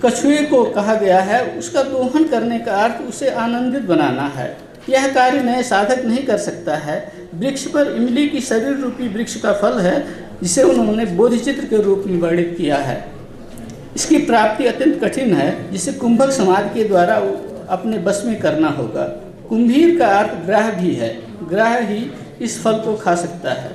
कछुए को कहा गया है। उसका दोहन करने का अर्थ उसे आनंदित बनाना है। यह कार्य नए साधक नहीं कर सकता है। वृक्ष पर इमली की शरीर रूपी वृक्ष का फल है, जिसे उन्होंने बोधिचित्र के रूप में वर्णित किया है। इसकी प्राप्ति अत्यंत कठिन है, जिसे कुंभक समाज के द्वारा अपने बस में करना होगा। कुंभीर का अर्थ ग्राह भी है, ग्राह ही इस फल को खा सकता है।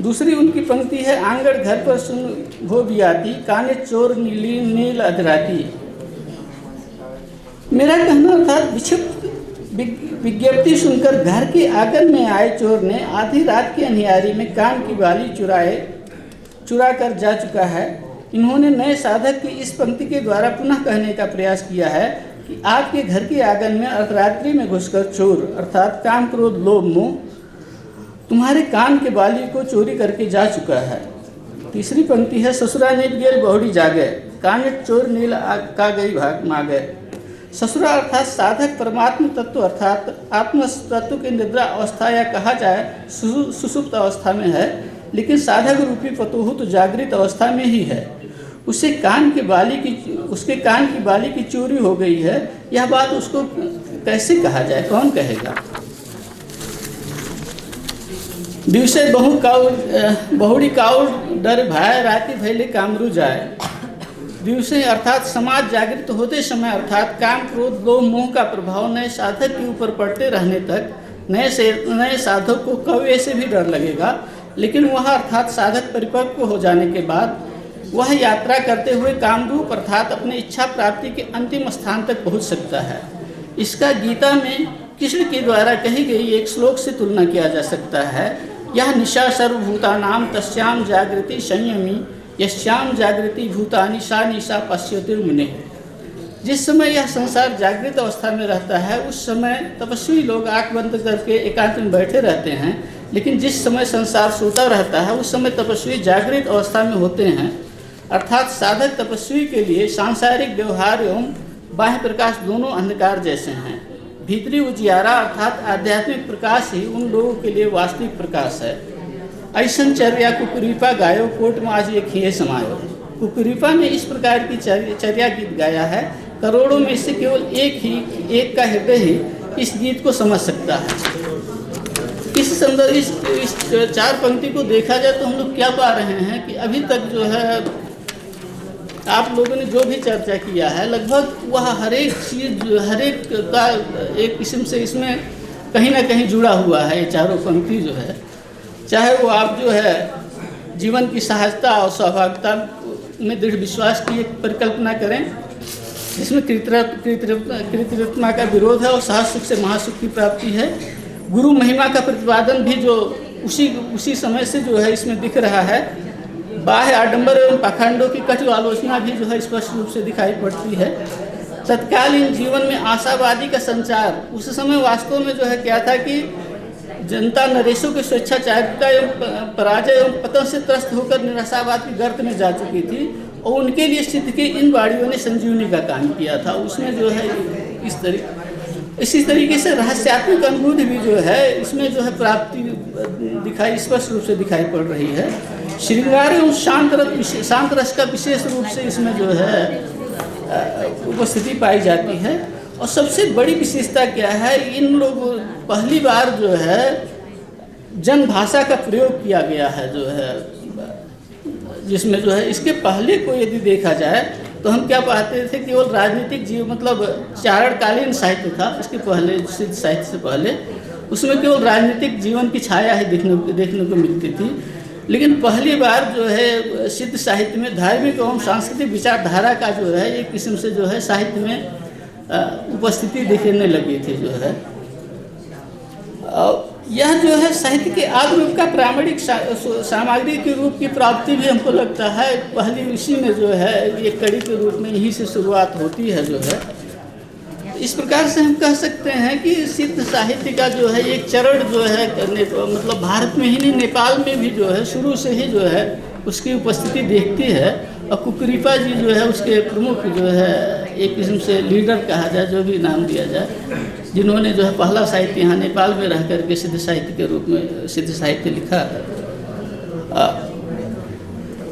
दूसरी उनकी पंक्ति है, आंगन घर पर सुन भो बियाती, काने चोर नीली नील अधराती। मेरा कहना अर्थात विक्षिप्त विज्ञप्ति सुनकर घर के आंगन में आए चोर ने आधी रात की अंधियारी में कान की बाली चुरा कर जा चुका है। इन्होंने नए साधक की इस पंक्ति के द्वारा पुनः कहने का प्रयास किया है कि आपके घर के आंगन में अर्धरात्रि में घुसकर चोर अर्थात काम क्रोध लोभ मोह तुम्हारे कान के बाली को चोरी करके जा चुका है। तीसरी पंक्ति है, ससुरा नील गेल बहुड़ी जागे, कान चोर नील का गई भाग मागे। ससुरा अर्थात साधक परमात्म तत्व अर्थात आत्म तत्व की निद्रा अवस्था या कहा जाए सुसुप्त अवस्था में है, लेकिन साधक रूपी पतोहु तो जागृत अवस्था में ही है। उसके कान की बाली की चोरी हो गई है। यह बात उसको कैसे कहा जाए, कौन कहेगा। दिवसे बहुड़ी काउर डर भाई राति भैले कामरू जाए। दिवसे अर्थात समाज जागृत होते समय अर्थात काम क्रोध लोभ मोह का प्रभाव नए साधक के ऊपर पड़ते रहने तक नए साधक को कौवे से भी डर लगेगा, लेकिन वह अर्थात साधक परिपक्व हो जाने के बाद वह यात्रा करते हुए कामरूप अर्थात अपने इच्छा प्राप्ति के अंतिम स्थान तक पहुंच सकता है। इसका गीता में कृष्ण के द्वारा कही गई एक श्लोक से तुलना किया जा सकता है। यह निशा सर्वभूतानां तस्याम जागृति संयमी यश्याम जागृति भूतानि सा निशा पश्यतिर्मुने। जिस समय यह संसार जागृत अवस्था में रहता है उस समय तपस्वी लोग आंख बंद करके एकांत में बैठे रहते हैं, लेकिन जिस समय संसार सोता रहता है उस समय तपस्वी जागृत अवस्था में होते हैं। अर्थात साधक तपस्वी के लिए सांसारिक व्यवहार एवं बाह्य प्रकाश दोनों अंधकार जैसे हैं। भीतरी उजियारा अर्थात आध्यात्मिक प्रकाश ही उन लोगों के लिए वास्तविक प्रकाश है। ऐसन चर्या कुकुरीपा गायो कोट में आज एक ही समायो। कुकुरीपा ने इस प्रकार की चर्या गीत गाया है। करोड़ों में से केवल एक का हृदय ही इस गीत को समझ सकता है। इस 4 पंक्ति को देखा जाए तो हम लोग क्या पा रहे हैं कि अभी तक जो है आप लोगों ने जो भी चर्चा किया है लगभग वह हर एक चीज़ हर एक का एक किस्म से इसमें कहीं ना कहीं जुड़ा हुआ है। ये चारों पंक्ति जो है, चाहे वो आप जो है जीवन की सहजता और स्वाभाविकता में दृढ़ विश्वास की एक परिकल्पना करें जिसमें कृत्रिमता का विरोध है और सहज सुख से महासुख की प्राप्ति है। गुरु महिमा का प्रतिपादन भी जो उसी समय से जो है इसमें दिख रहा है। बाह्य आडंबर एवं पाखंडों की कटु आलोचना भी जो है स्पष्ट रूप से दिखाई पड़ती है। तत्कालीन जीवन में आशावादी का संचार, उस समय वास्तव में जो है क्या था कि जनता नरेशों की स्वेच्छाचारिता एवं पराजय एवं पतन से त्रस्त होकर निराशावाद की गर्त में जा चुकी थी और उनके लिए स्थिति के इन बाड़ियों ने संजीवनी का काम किया था। उसमें जो है इसी तरीके से रहस्यात्मक अनुभूति भी जो है इसमें जो है प्राप्ति स्पष्ट रूप से दिखाई पड़ रही है। श्रृंगार एवं शांत रस का विशेष रूप से इसमें जो है उपस्थिति पाई जाती है। और सबसे बड़ी विशेषता क्या है, इन लोगों पहली बार जो है जन भाषा का प्रयोग किया गया है जो है, जिसमें जो है इसके पहले को यदि देखा जाए तो हम क्या पाते थे, केवल राजनीतिक जीव मतलब चारणकालीन साहित्य था। इसके पहले सिद्ध साहित्य से पहले उसमें केवल राजनीतिक जीवन की छाया ही देखने को मिलती थी। लेकिन पहली बार जो है सिद्ध साहित्य में धार्मिक एवं सांस्कृतिक विचारधारा का जो है एक किस्म से जो है साहित्य में उपस्थिति दिखने लगी थी जो है। यह जो है साहित्य के आदि रूप का प्रामाणिक सामग्री के रूप की प्राप्ति भी हमको लगता है पहली इसी में जो है एक कड़ी के रूप में यहीं से शुरुआत होती है जो है। इस प्रकार से हम कह सकते हैं कि सिद्ध साहित्य का जो है एक चरण जो है मतलब भारत में ही नहीं नेपाल में भी जो है शुरू से ही जो है उसकी उपस्थिति देखती है। और कुकरीपा जी जो है उसके प्रमुख जो है एक किस्म से लीडर कहा जाए, जो भी नाम दिया जाए, जिन्होंने जो है पहला साहित्य यहाँ नेपाल में रह करके सिद्ध साहित्य के रूप में सिद्ध साहित्य लिखा।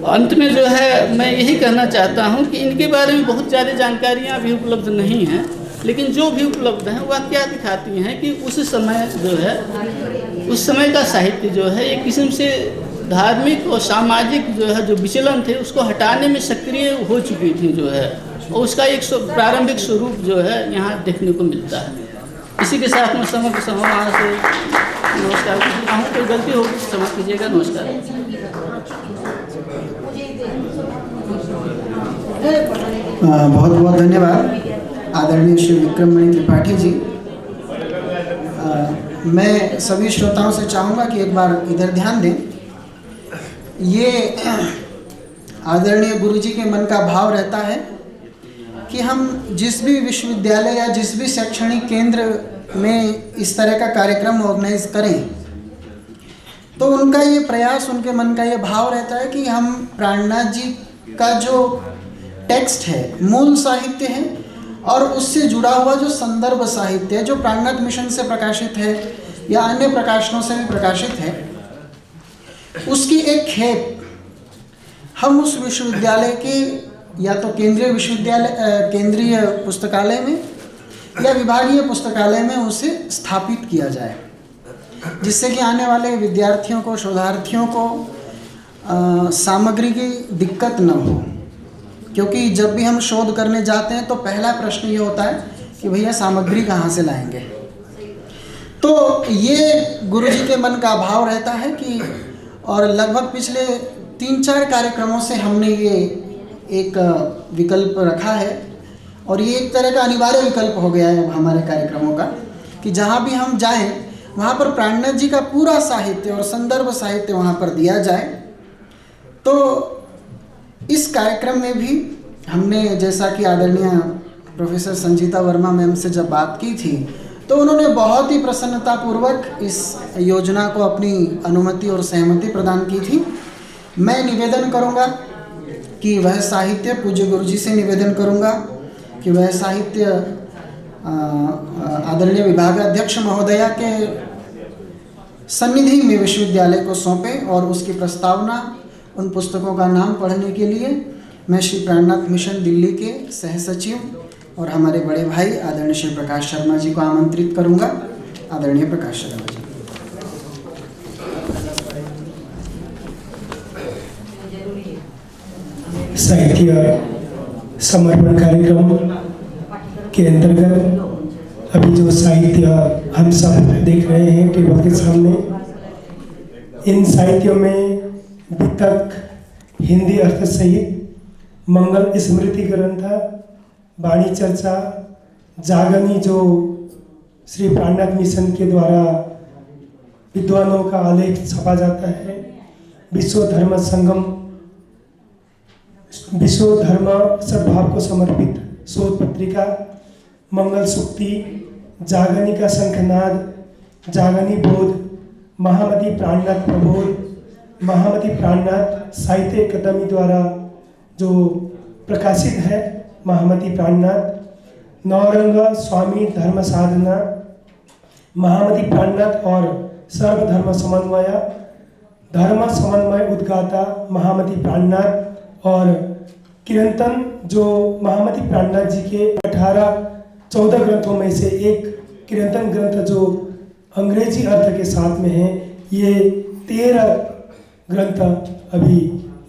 अंत में जो है मैं यही कहना चाहता हूँ कि इनके बारे में बहुत ज़्यादा जानकारियाँ भी उपलब्ध नहीं हैं, लेकिन जो भी उपलब्ध हैं वह क्या दिखाती हैं कि उस समय जो है उस समय का साहित्य जो है एक किस्म से धार्मिक और सामाजिक जो है जो विचलन थे उसको हटाने में सक्रिय हो चुकी थी जो है, और उसका एक प्रारंभिक स्वरूप जो है यहाँ देखने को मिलता है। इसी के साथ मैं समग्र समाज से नमस्कार करता हूँ। कोई गलती होगी तो क्षमा कीजिएगा। नमस्कार। बहुत बहुत धन्यवाद आदरणीय श्री विक्रममणि त्रिपाठी जी। मैं सभी श्रोताओं से चाहूँगा कि एक बार इधर ध्यान दें। ये आदरणीय गुरुजी के मन का भाव रहता है कि हम जिस भी विश्वविद्यालय या जिस भी शैक्षणिक केंद्र में इस तरह का कार्यक्रम ऑर्गेनाइज करें तो उनका ये प्रयास, उनके मन का ये भाव रहता है कि हम प्राणनाथ जी का जो टेक्स्ट है, मूल साहित्य है और उससे जुड़ा हुआ जो संदर्भ साहित्य है जो प्राणनाथ मिशन से प्रकाशित है या अन्य प्रकाशनों से भी प्रकाशित है, उसकी एक खेप हम उस विश्वविद्यालय के या तो केंद्रीय पुस्तकालय में या विभागीय पुस्तकालय में उसे स्थापित किया जाए, जिससे कि आने वाले विद्यार्थियों को, शोधार्थियों को सामग्री की दिक्कत न हो। क्योंकि जब भी हम शोध करने जाते हैं तो पहला प्रश्न ये होता है कि भैया सामग्री कहाँ से लाएंगे। तो ये गुरुजी के मन का भाव रहता है कि, और लगभग पिछले 3-4 कार्यक्रमों से हमने ये एक विकल्प रखा है और ये एक तरह का अनिवार्य विकल्प हो गया है हमारे कार्यक्रमों का कि जहाँ भी हम जाएं वहाँ पर प्राणनाथ जी का पूरा साहित्य और संदर्भ साहित्य वहाँ पर दिया जाए। तो इस कार्यक्रम में भी हमने, जैसा कि आदरणीय प्रोफेसर संजीता वर्मा मैम से जब बात की थी तो उन्होंने बहुत ही प्रसन्नतापूर्वक इस योजना को अपनी अनुमति और सहमति प्रदान की थी। मैं निवेदन करूंगा कि वह साहित्य, पूज्य गुरुजी से निवेदन करूंगा कि वह साहित्य आदरणीय विभागाध्यक्ष महोदया के सन्निधि में विश्वविद्यालय को सौंपें और उसकी प्रस्तावना, उन पुस्तकों का नाम पढ़ने के लिए मैं श्री प्राणनाथ मिशन दिल्ली के सह सचिव और हमारे बड़े भाई आदरणीय श्री प्रकाश शर्मा जी को आमंत्रित करूंगा। आदरणीय प्रकाश शर्मा जी। साहित्य समर्पण कार्यक्रम के अंतर्गत अभी जो साहित्य हम सब देख रहे हैं टेबल के सामने, इन साहित्यों में वितक, हिंदी अर्थ सहित मंगल स्मृति ग्रंथ, वाणी चर्चा, जागनी जो श्री प्राणनाथ मिशन के द्वारा विद्वानों का आलेख छपा जाता है, विश्व धर्म संगम विश्व धर्म सद्भाव को समर्पित शोध पत्रिका मंगल सूक्ति, जागनी का शंखनाद, जागनी बोध, महामती प्राणनाथ प्रबोध, महामती प्राणनाथ साहित्य अकादमी द्वारा जो प्रकाशित है, महामती प्राणनाथ, नौरंग स्वामी धर्म साधना, महामती प्राणनाथ और सर्वधर्म समन्वय, धर्म समन्वय उद्गाता महामती प्राणनाथ और किरंतन जो महामती प्राणनाथ जी के 14 ग्रंथों में से एक किरंतन ग्रंथ जो अंग्रेजी अर्थ के साथ में है, ये 13 ग्रंथ अभी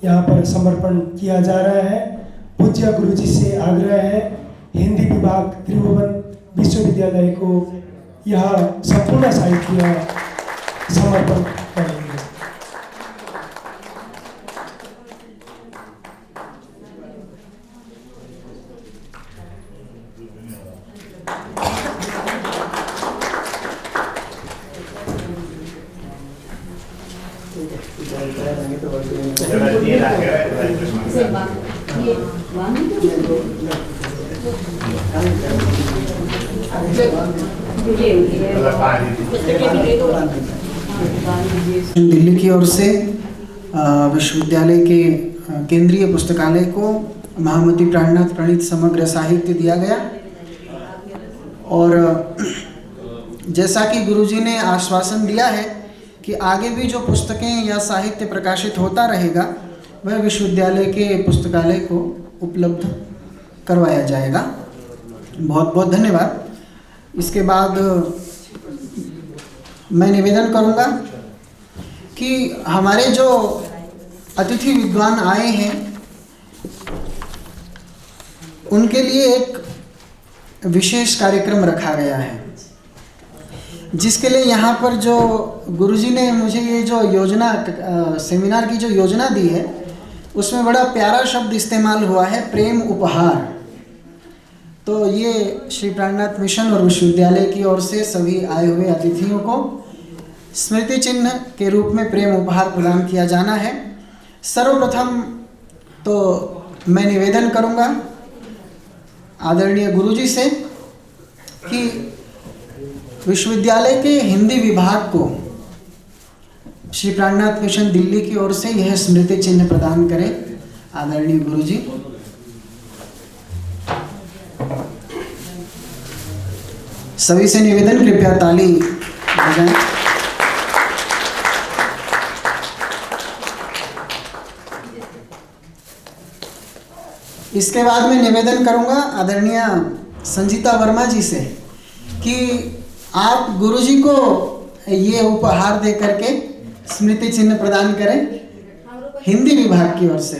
यहाँ पर समर्पण किया जा रहा है। पूज्य गुरु जी से आग्रह है हिंदी विभाग त्रिभुवन विश्वविद्यालय को यह संपूर्ण साहित्य समर्पण करेंगे। दिल्ली की ओर से विश्वविद्यालय के केंद्रीय पुस्तकालय को महामती प्राणनाथ प्रणीत समग्र साहित्य दिया गया और जैसा कि गुरुजी ने आश्वासन दिया है कि आगे भी जो पुस्तकें या साहित्य प्रकाशित होता रहेगा वह विश्वविद्यालय के पुस्तकालय को उपलब्ध करवाया जाएगा। बहुत बहुत धन्यवाद। इसके बाद मैं निवेदन करूंगा कि हमारे जो अतिथि विद्वान आए हैं उनके लिए एक विशेष कार्यक्रम रखा गया है, जिसके लिए यहाँ पर जो गुरुजी ने मुझे ये जो योजना सेमिनार की जो योजना दी है उसमें बड़ा प्यारा शब्द इस्तेमाल हुआ है, प्रेम उपहार। तो ये श्री प्राणनाथ मिशन और विश्वविद्यालय की ओर से सभी आए हुए अतिथियों को स्मृति चिन्ह के रूप में प्रेम उपहार प्रदान किया जाना है। सर्वप्रथम तो मैं निवेदन करूंगा आदरणीय गुरुजी से कि विश्वविद्यालय के हिंदी विभाग को श्री प्राणनाथ मिशन दिल्ली की ओर से यह स्मृति चिन्ह प्रदान करें। आदरणीय गुरुजी, सभी से निवेदन कृपया ताली बजाएं। इसके बाद मैं निवेदन करूंगा आदरणीय संजीता वर्मा जी से कि आप गुरुजी को ये उपहार दे करके स्मृति चिन्ह प्रदान करें हिंदी विभाग की ओर से।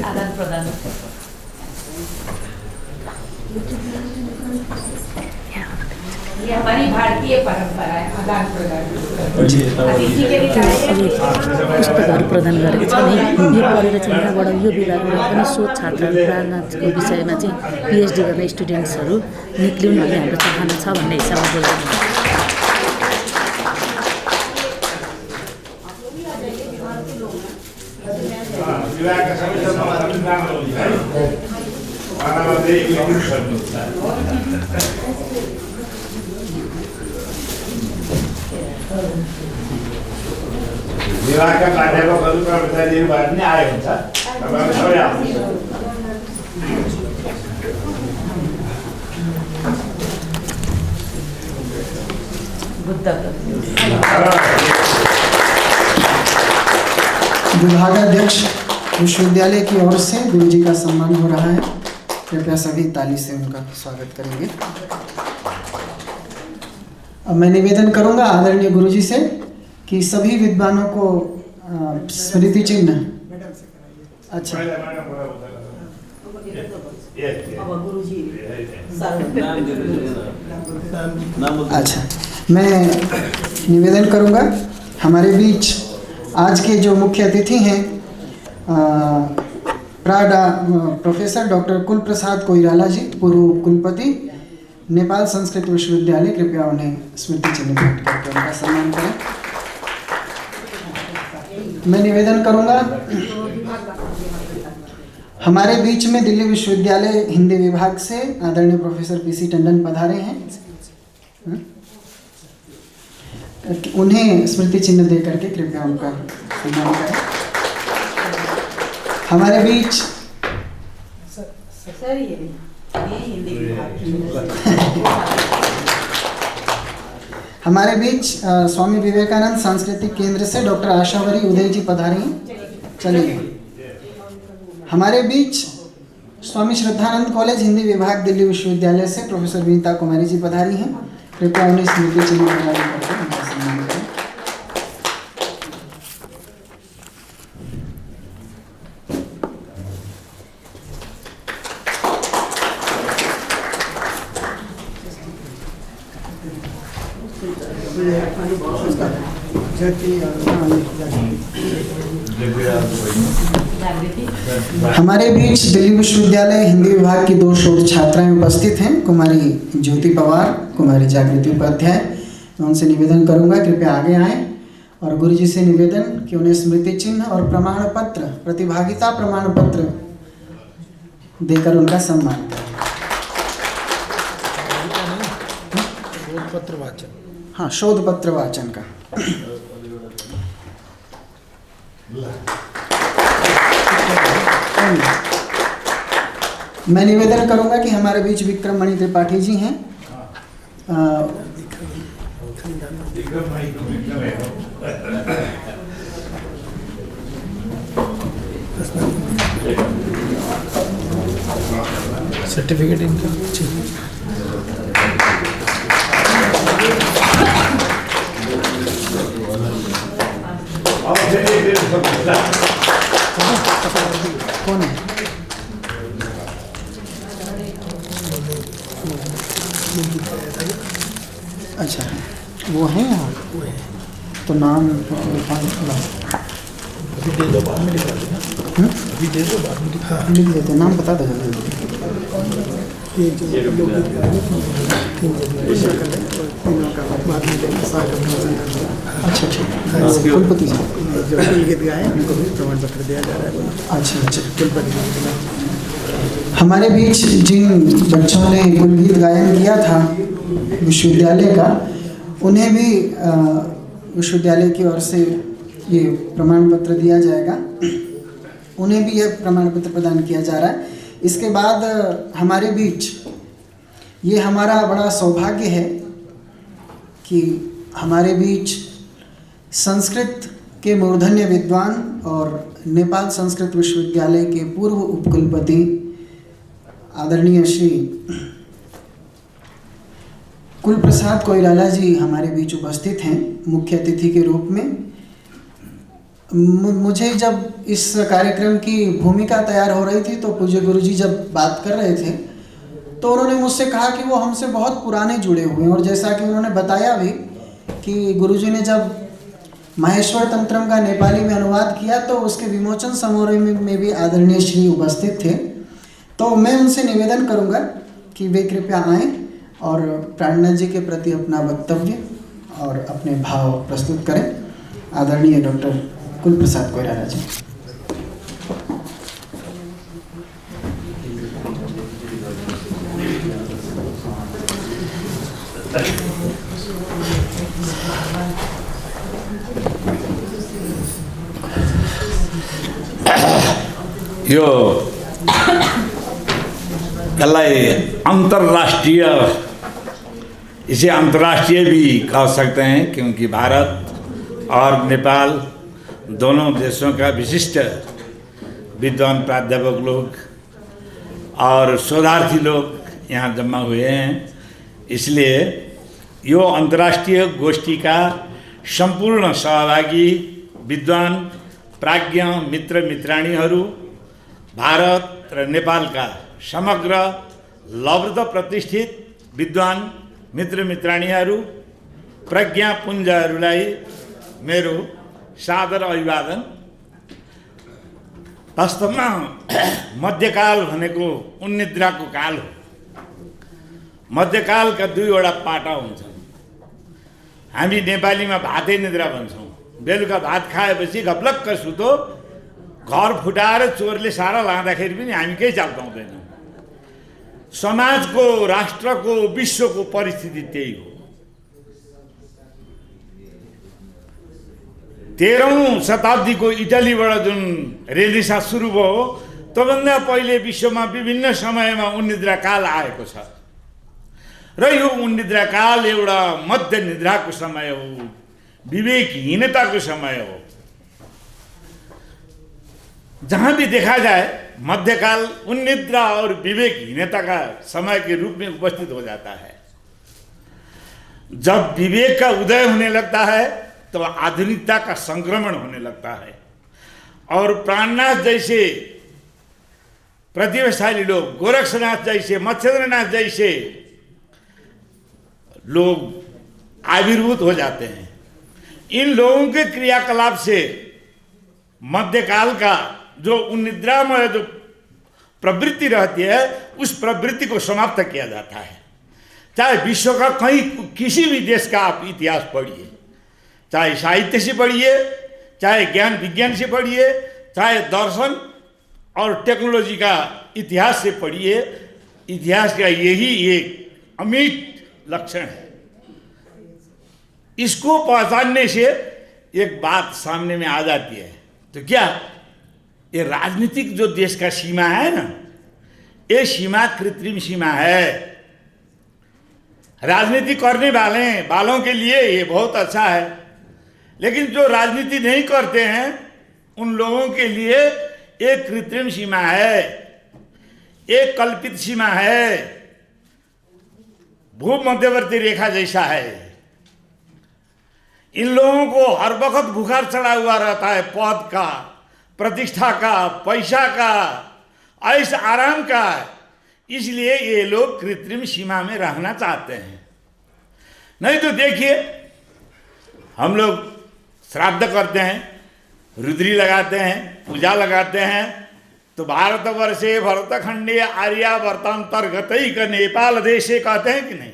आदान प्रदान ये हमारी भारतीय परंपरा है, आदान प्रदान। पुस्तकहरू प्रदान गरेको छ नि, यो पढेर चाहिँ यहाँबाट यो विभागमा पनि शोध छात्र प्राणनाथको विषयमा चाहिँ पिएचडी गर्ने स्टुडेन्ट्सहरू निक्लिउन् भन्ने हाम्रो चाहना छ भन्ने हिसाबमा बोल्दै विभागका प्राध्यापकहरू कर्मचारीहरू भए पनि आएको हुन्छ। तपाईँहरू सबै आउनुहुन्छ। विभागाध्यक्ष विश्वविद्यालय की ओर से गुरुजी का सम्मान हो रहा है, कृपया सभी ताली से उनका स्वागत करेंगे। अब मैं निवेदन करूंगा आदरणीय गुरुजी से कि सभी विद्वानों को स्मृति चिन्ह अच्छा अच्छा मैं निवेदन करूंगा हमारे बीच आज के जो मुख्य अतिथि हैं प्रोफेसर डॉक्टर कुल प्रसाद कोइराला जी, पूर्व कुलपति नेपाल संस्कृत विश्वविद्यालय, कृपया उन्हें स्मृति चिन्ह भेंट करके उनका सम्मान करें। मैं निवेदन करूंगा, हमारे बीच में दिल्ली विश्वविद्यालय हिंदी विभाग से आदरणीय प्रोफेसर पीसी टंडन पधारे हैं, उन्हें स्मृति चिन्ह दे करके कृपया उनका सम्मान करें। हमारे बीच स्वामी विवेकानंद सांस्कृतिक केंद्र से डॉक्टर आशावरी उदय जी पधारी हैं, चलिए। हमारे बीच स्वामी श्रद्धानंद कॉलेज हिंदी विभाग दिल्ली विश्वविद्यालय से प्रोफेसर विनीता कुमारी जी पधारी हैं, कृपया उन्हें स्मृति चिन्ह प्रदान करके उनका सम्मान करें। हमारे बीच दिल्ली विश्वविद्यालय हिंदी विभाग की 2 शोध छात्राएं उपस्थित हैं, कुमारी ज्योति पवार, कुमारी जागृति उपाध्याय। मैं उनसे निवेदन करूंगा कृपया आगे आएं और गुरुजी से निवेदन कि उन्हें स्मृति चिन्ह और प्रमाण पत्र, प्रतिभागिता प्रमाण पत्र देकर उनका सम्मान करें। हाँ, शोध पत्र वाचन का। मैं निवेदन करूंगा कि हमारे बीच विक्रम मणि त्रिपाठी जी हैं, सर्टिफिकेट इनका कौन है? अच्छा, वो है यहाँ, तो नाम लिख देते, नाम बता दो जल्दी। अच्छा ठीक, कुलपति जी जो गीत गाए उनको भी प्रमाण पत्र दिया जा रहा है। अच्छा, कुलपति। हमारे बीच जिन बच्चों ने कुलगीत गायन किया था विश्वविद्यालय का, उन्हें भी विश्वविद्यालय की ओर से ये प्रमाण पत्र दिया जाएगा, उन्हें भी यह प्रमाण पत्र प्रदान किया जा रहा है। इसके बाद हमारे बीच ये हमारा बड़ा सौभाग्य है कि हमारे बीच संस्कृत के मूर्धन्य विद्वान और नेपाल संस्कृत विश्वविद्यालय के पूर्व उपकुलपति आदरणीय श्री कुलप्रसाद कोइराला जी हमारे बीच उपस्थित हैं मुख्य अतिथि के रूप में। मुझे जब इस कार्यक्रम की भूमिका तैयार हो रही थी तो पूज्य गुरुजी जब बात कर रहे थे तो उन्होंने मुझसे कहा कि वो हमसे बहुत पुराने जुड़े हुए हैं, और जैसा कि उन्होंने बताया भी कि गुरुजी ने जब माहेश्वर तंत्रम का नेपाली में अनुवाद किया तो उसके विमोचन समारोह में भी आदरणीय श्री उपस्थित थे। तो मैं उनसे निवेदन करूंगा कि वे कृपया आएँ और प्राणनाथ जी के प्रति अपना वक्तव्य और अपने भाव प्रस्तुत करें। आदरणीय डॉक्टर कुलप्रसाद कोइराला जी। यो अंतर्राष्ट्रीय, इसे अंतर्राष्ट्रीय भी कह सकते हैं, क्योंकि भारत और नेपाल दोनों देशों का विशिष्ट विद्वान प्राध्यापक लोग और शोधार्थी लोग यहाँ जमा हुए हैं। इसलिए यो अंतर्राष्ट्रीय गोष्ठी का संपूर्ण सहभागी विद्वान प्राज्ञ मित्र मित्राणीहरू, भारत र नेपालका समग्र लब्ध प्रतिष्ठित विद्वान मित्र मित्राणीहरू, प्रज्ञापुञ्जहरूलाई मेरो सादर अभिवादन। वास्तवमा मध्यकाल भनेको उन्निद्राको काल हो। मध्यकालका दुईवटा पाटा हुन्छन्। हामी नेपालीमा भातै निद्रा भन्छौँ। बेलुका भात खाएपछि घप्लक्क सुतो, घर फुटाएर चोरले सारा लाँदाखेरि पनि हामी केही चाल पाउँदैनौँ। समाजको, राष्ट्रको, विश्वको परिस्थिति त्यही हो। 13औं शताब्दीको इटालीबाट जुन रेनेसाँ सुरु भयो, त्योभन्दा पहिले विश्वमा विभिन्न समयमा उन्निद्राकाल आएको छ र यो उन्निद्राकाल एउटा मध्य निद्राको समय हो, विवेकहीनताको समय हो। जहाँ भी देखा जाए मध्यकाल उन्निद्रा और विवेकहीनता का समय के रूप में उपस्थित हो जाता है। जब विवेक का उदय होने लगता है तो आधुनिकता का संक्रमण होने लगता है और प्राणनाथ जैसे प्रतिभाशाली लोग, गोरक्षनाथ जैसे, मत्स्येंद्रनाथ जैसे लोग आविर्भूत हो जाते हैं। इन लोगों के क्रियाकलाप से मध्यकाल का जो उन्निद्रामय जो प्रवृत्ति रहती है, उस प्रवृत्ति को समाप्त किया जाता है। चाहे विश्व का कहीं किसी भी देश का आप इतिहास पढ़िए, चाहे साहित्य से पढ़िए, चाहे ज्ञान विज्ञान से पढ़िए, चाहे दर्शन और टेक्नोलॉजी का इतिहास से पढ़िए, इतिहास का यही एक अमिट लक्षण है। इसको पहचानने से एक बात सामने में आ जाती है, तो क्या ये राजनीतिक जो देश का सीमा है ना, ये सीमा कृत्रिम सीमा है। राजनीति करने वालों के लिए ये बहुत अच्छा है, लेकिन जो राजनीति नहीं करते हैं उन लोगों के लिए एक कृत्रिम सीमा है, एक कल्पित सीमा है, भूमध्यवर्ती रेखा जैसा है। इन लोगों को हर वक्त बुखार चढ़ा हुआ रहता है, पद का, प्रतिष्ठा का, पैसा का, ऐश आराम का। इसलिए ये लोग कृत्रिम सीमा में रहना चाहते हैं। नहीं तो देखिए, हम लोग श्राद्ध करते हैं, रुद्री लगाते हैं, पूजा लगाते हैं, तो भारतवर्षे भरतखंडे आर्यावर्तांतर्गतैक नेपाल देशे कहते हैं कि नहीं?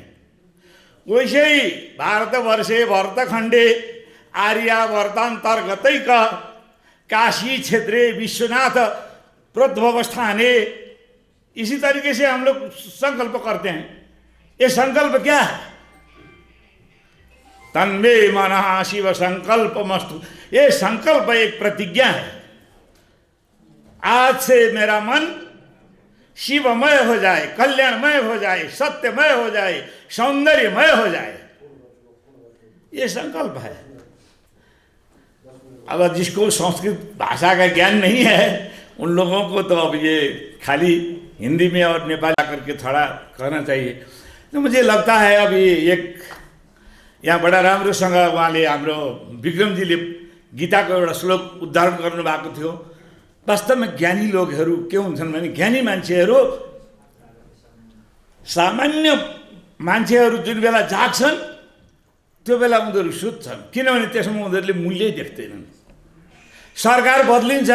वैसे ही भारतवर्षे भरतखंडे आर्यावर्तांतर्गतैक काशी क्षेत्रे विश्वनाथ प्रोद्भवस्थाने, इसी तरीके से हम लोग संकल्प करते हैं। ये संकल्प क्या है? तन्मे मनः शिव संकल्पमस्तु। ये संकल्प एक प्रतिज्ञा है। आज से मेरा मन शिवमय हो जाए, कल्याणमय हो जाए, सत्यमय हो जाए, सौंदर्यमय हो जाए, ये संकल्प है। अब जिसको संस्कृत भाषा का ज्ञान नहीं है उन लोगों को तो अब ये खाली हिंदी में और नेपाली करके थोड़ा कहना चाहिए। तो मुझे लगता है अभी एक यहाँ बड़ा राम्रोसँग उहाँले हाम्रो विक्रमजीले गीताको एउटा श्लोक उद्धारण गर्नुभएको थियो। वास्तवमा ज्ञानी लोगहरू के हुन्छन् भने, ज्ञानी मान्छेहरू सामान्य मान्छेहरू जुन बेला जाग्छन् त्यो बेला उनीहरू सुत्छन्, किनभने त्यसमा उनीहरूले मूल्य देख्दैनन्। सरकार बदलिन्छ,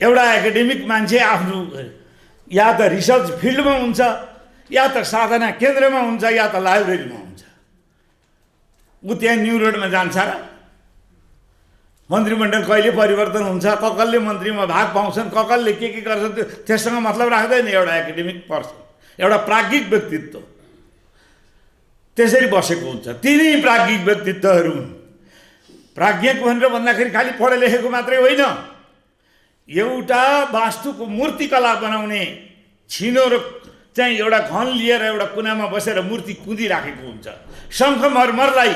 एउटा एकाडेमिक मान्छे आफ्नो या त रिसर्च फिल्डमा हुन्छ, या त साधना केन्द्रमा हुन्छ, या त लाइब्रेरीमा हुन्छ। ऊ त्यहाँ न्यू रोडमा जान्छ र? मन्त्रीमण्डल कहिले परिवर्तन हुन्छ, ककलले मन्त्रीमा भाग पाउँछन्, ककलले के गर्छन्, त्यससँग मतलब राख्दैन एउटा एकाडेमिक पर्सन, एउटा प्राज्ञिक व्यक्तित्व त्यसरी बसेको हुन्छ। तिनै प्राज्ञिक व्यक्तित्वहरू हुन्। प्राज्ञिक भनेर भन्दाखेरि खालि पढे लेखेको मात्रै होइन, एउटा वास्तुको मूर्तिकला बनाउने छिनो र चाहिँ एउटा घन लिएर एउटा कुनामा बसेर मूर्ति कुदिराखेको हुन्छ। शङ्खमरमरलाई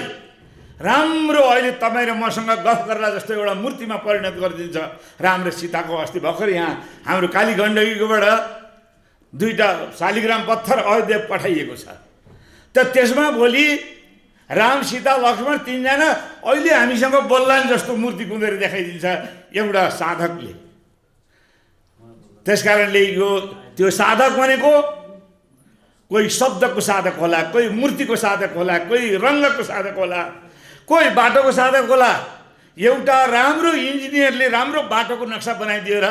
राम्रो अहिले तपाईँ र मसँग गफ गर्ला जस्तो एउटा मूर्तिमा परिणत गरिदिन्छ। राम्रो सीताको अस्ति भर्खर यहाँ हाम्रो काली गण्डकीकोबाट 2टा शालिग्राम पत्थर अयोध्या पठाइएको छ। त त्यसमा भोलि राम सीता लक्ष्मण 3 जना अहिले हामीसँग बोल्लान् जस्तो मूर्ति कुदेर देखाइदिन्छ एउटा साधकले। त्यसकारणले यो त्यो साधक भनेको कोही शब्दको साधक होला, कोही मूर्तिको साधक होला, कोही रङ्गको साधक होला, कोही बाटोको साधक होला। एउटा राम्रो इन्जिनियरले राम्रो बाटोको नक्सा बनाइदियो र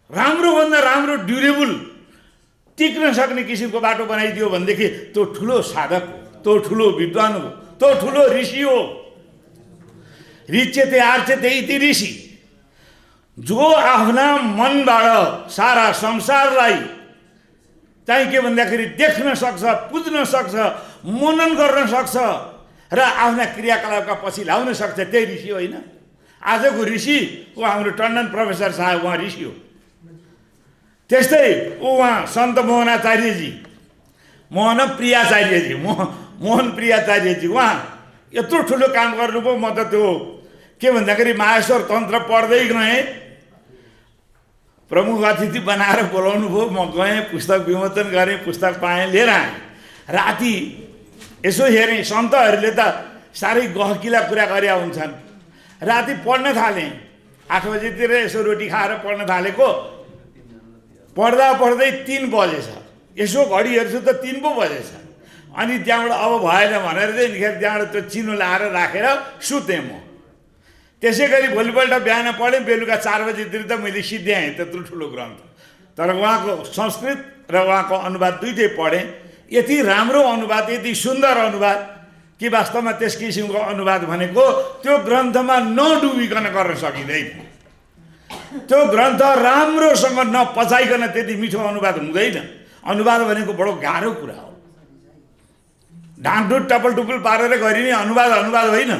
राम्रो भन्दा राम्रो ड्युरेबल टिक्न सक्ने किसिमको बाटो बनाइदियो भनेदेखि त्यो ठुलो साधक हो, त्यो ठुलो विद्वान हो, त्यो ठुलो ऋषि हो। ऋच्यते आर्च्यते इति ऋषि, जो आफ्ना मनबाट सारा संसारलाई चाहिँ के भन्दाखेरि देख्न सक्छ, बुझ्न सक्छ, मनन गर्न सक्छ र आफ्ना क्रियाकलापका पछि लाउन सक्छ, त्यही ऋषि होइन। आजको ऋषि ऊ हाम्रो टन्डन प्रोफेसर साहब, उहाँ ऋषि हो। त्यस्तै उहाँ सन्त मोहनाचार्यजी, मोहन प्रियाचार्यजी, उहाँ यत्रो ठुलो काम गर्नुभयो। म त त्यो के भन्दाखेरि माहेश्वर तन्त्र पढ्दै गएँ, प्रमुख अतिथि बनाएर बोलाउनु भयो, म गएँ, पुस्तक विमोचन गरेँ, पुस्तक पाएँ, लिएर आएँ। राति यसो हेरेँ, सन्तहरूले त साह्रै गहकिला कुरा गरे हुन्छन्। राति पढ्न थालेँ, 8 बजेतिर यसो रोटी खाएर पढ्न थालेको, पढ्दा पढ्दै 3 बजेछ। यसो घडी हेर्छु त 3 पो बजेछ। अनि त्यहाँबाट अब भएन भनेर चाहिँ त्यहाँबाट त्यो चिनो लाएर राखेर सुतेँ म। त्यसै गरी भोलिपल्ट बिहान पढेँ, बेलुका 4 बजेतिर त मैले सिद्ध्याएँ त्यत्रो ठुलो ग्रन्थ। तर उहाँको संस्कृत र उहाँको अनुवाद दुइटै पढेँ। यति राम्रो अनुवाद, यति सुन्दर अनुवाद कि वास्तवमा त्यस किसिमको अनुवाद भनेको त्यो ग्रन्थमा नडुबिकन गर्न सकिँदैन। त्यो ग्रन्थ राम्रोसँग नपचाइकन त्यति मिठो अनुवाद हुँदैन। अनुवाद भनेको बडो गाह्रो कुरा हो। ढाँडुट टपल टुपल पारेर गरिने अनुवाद होइन।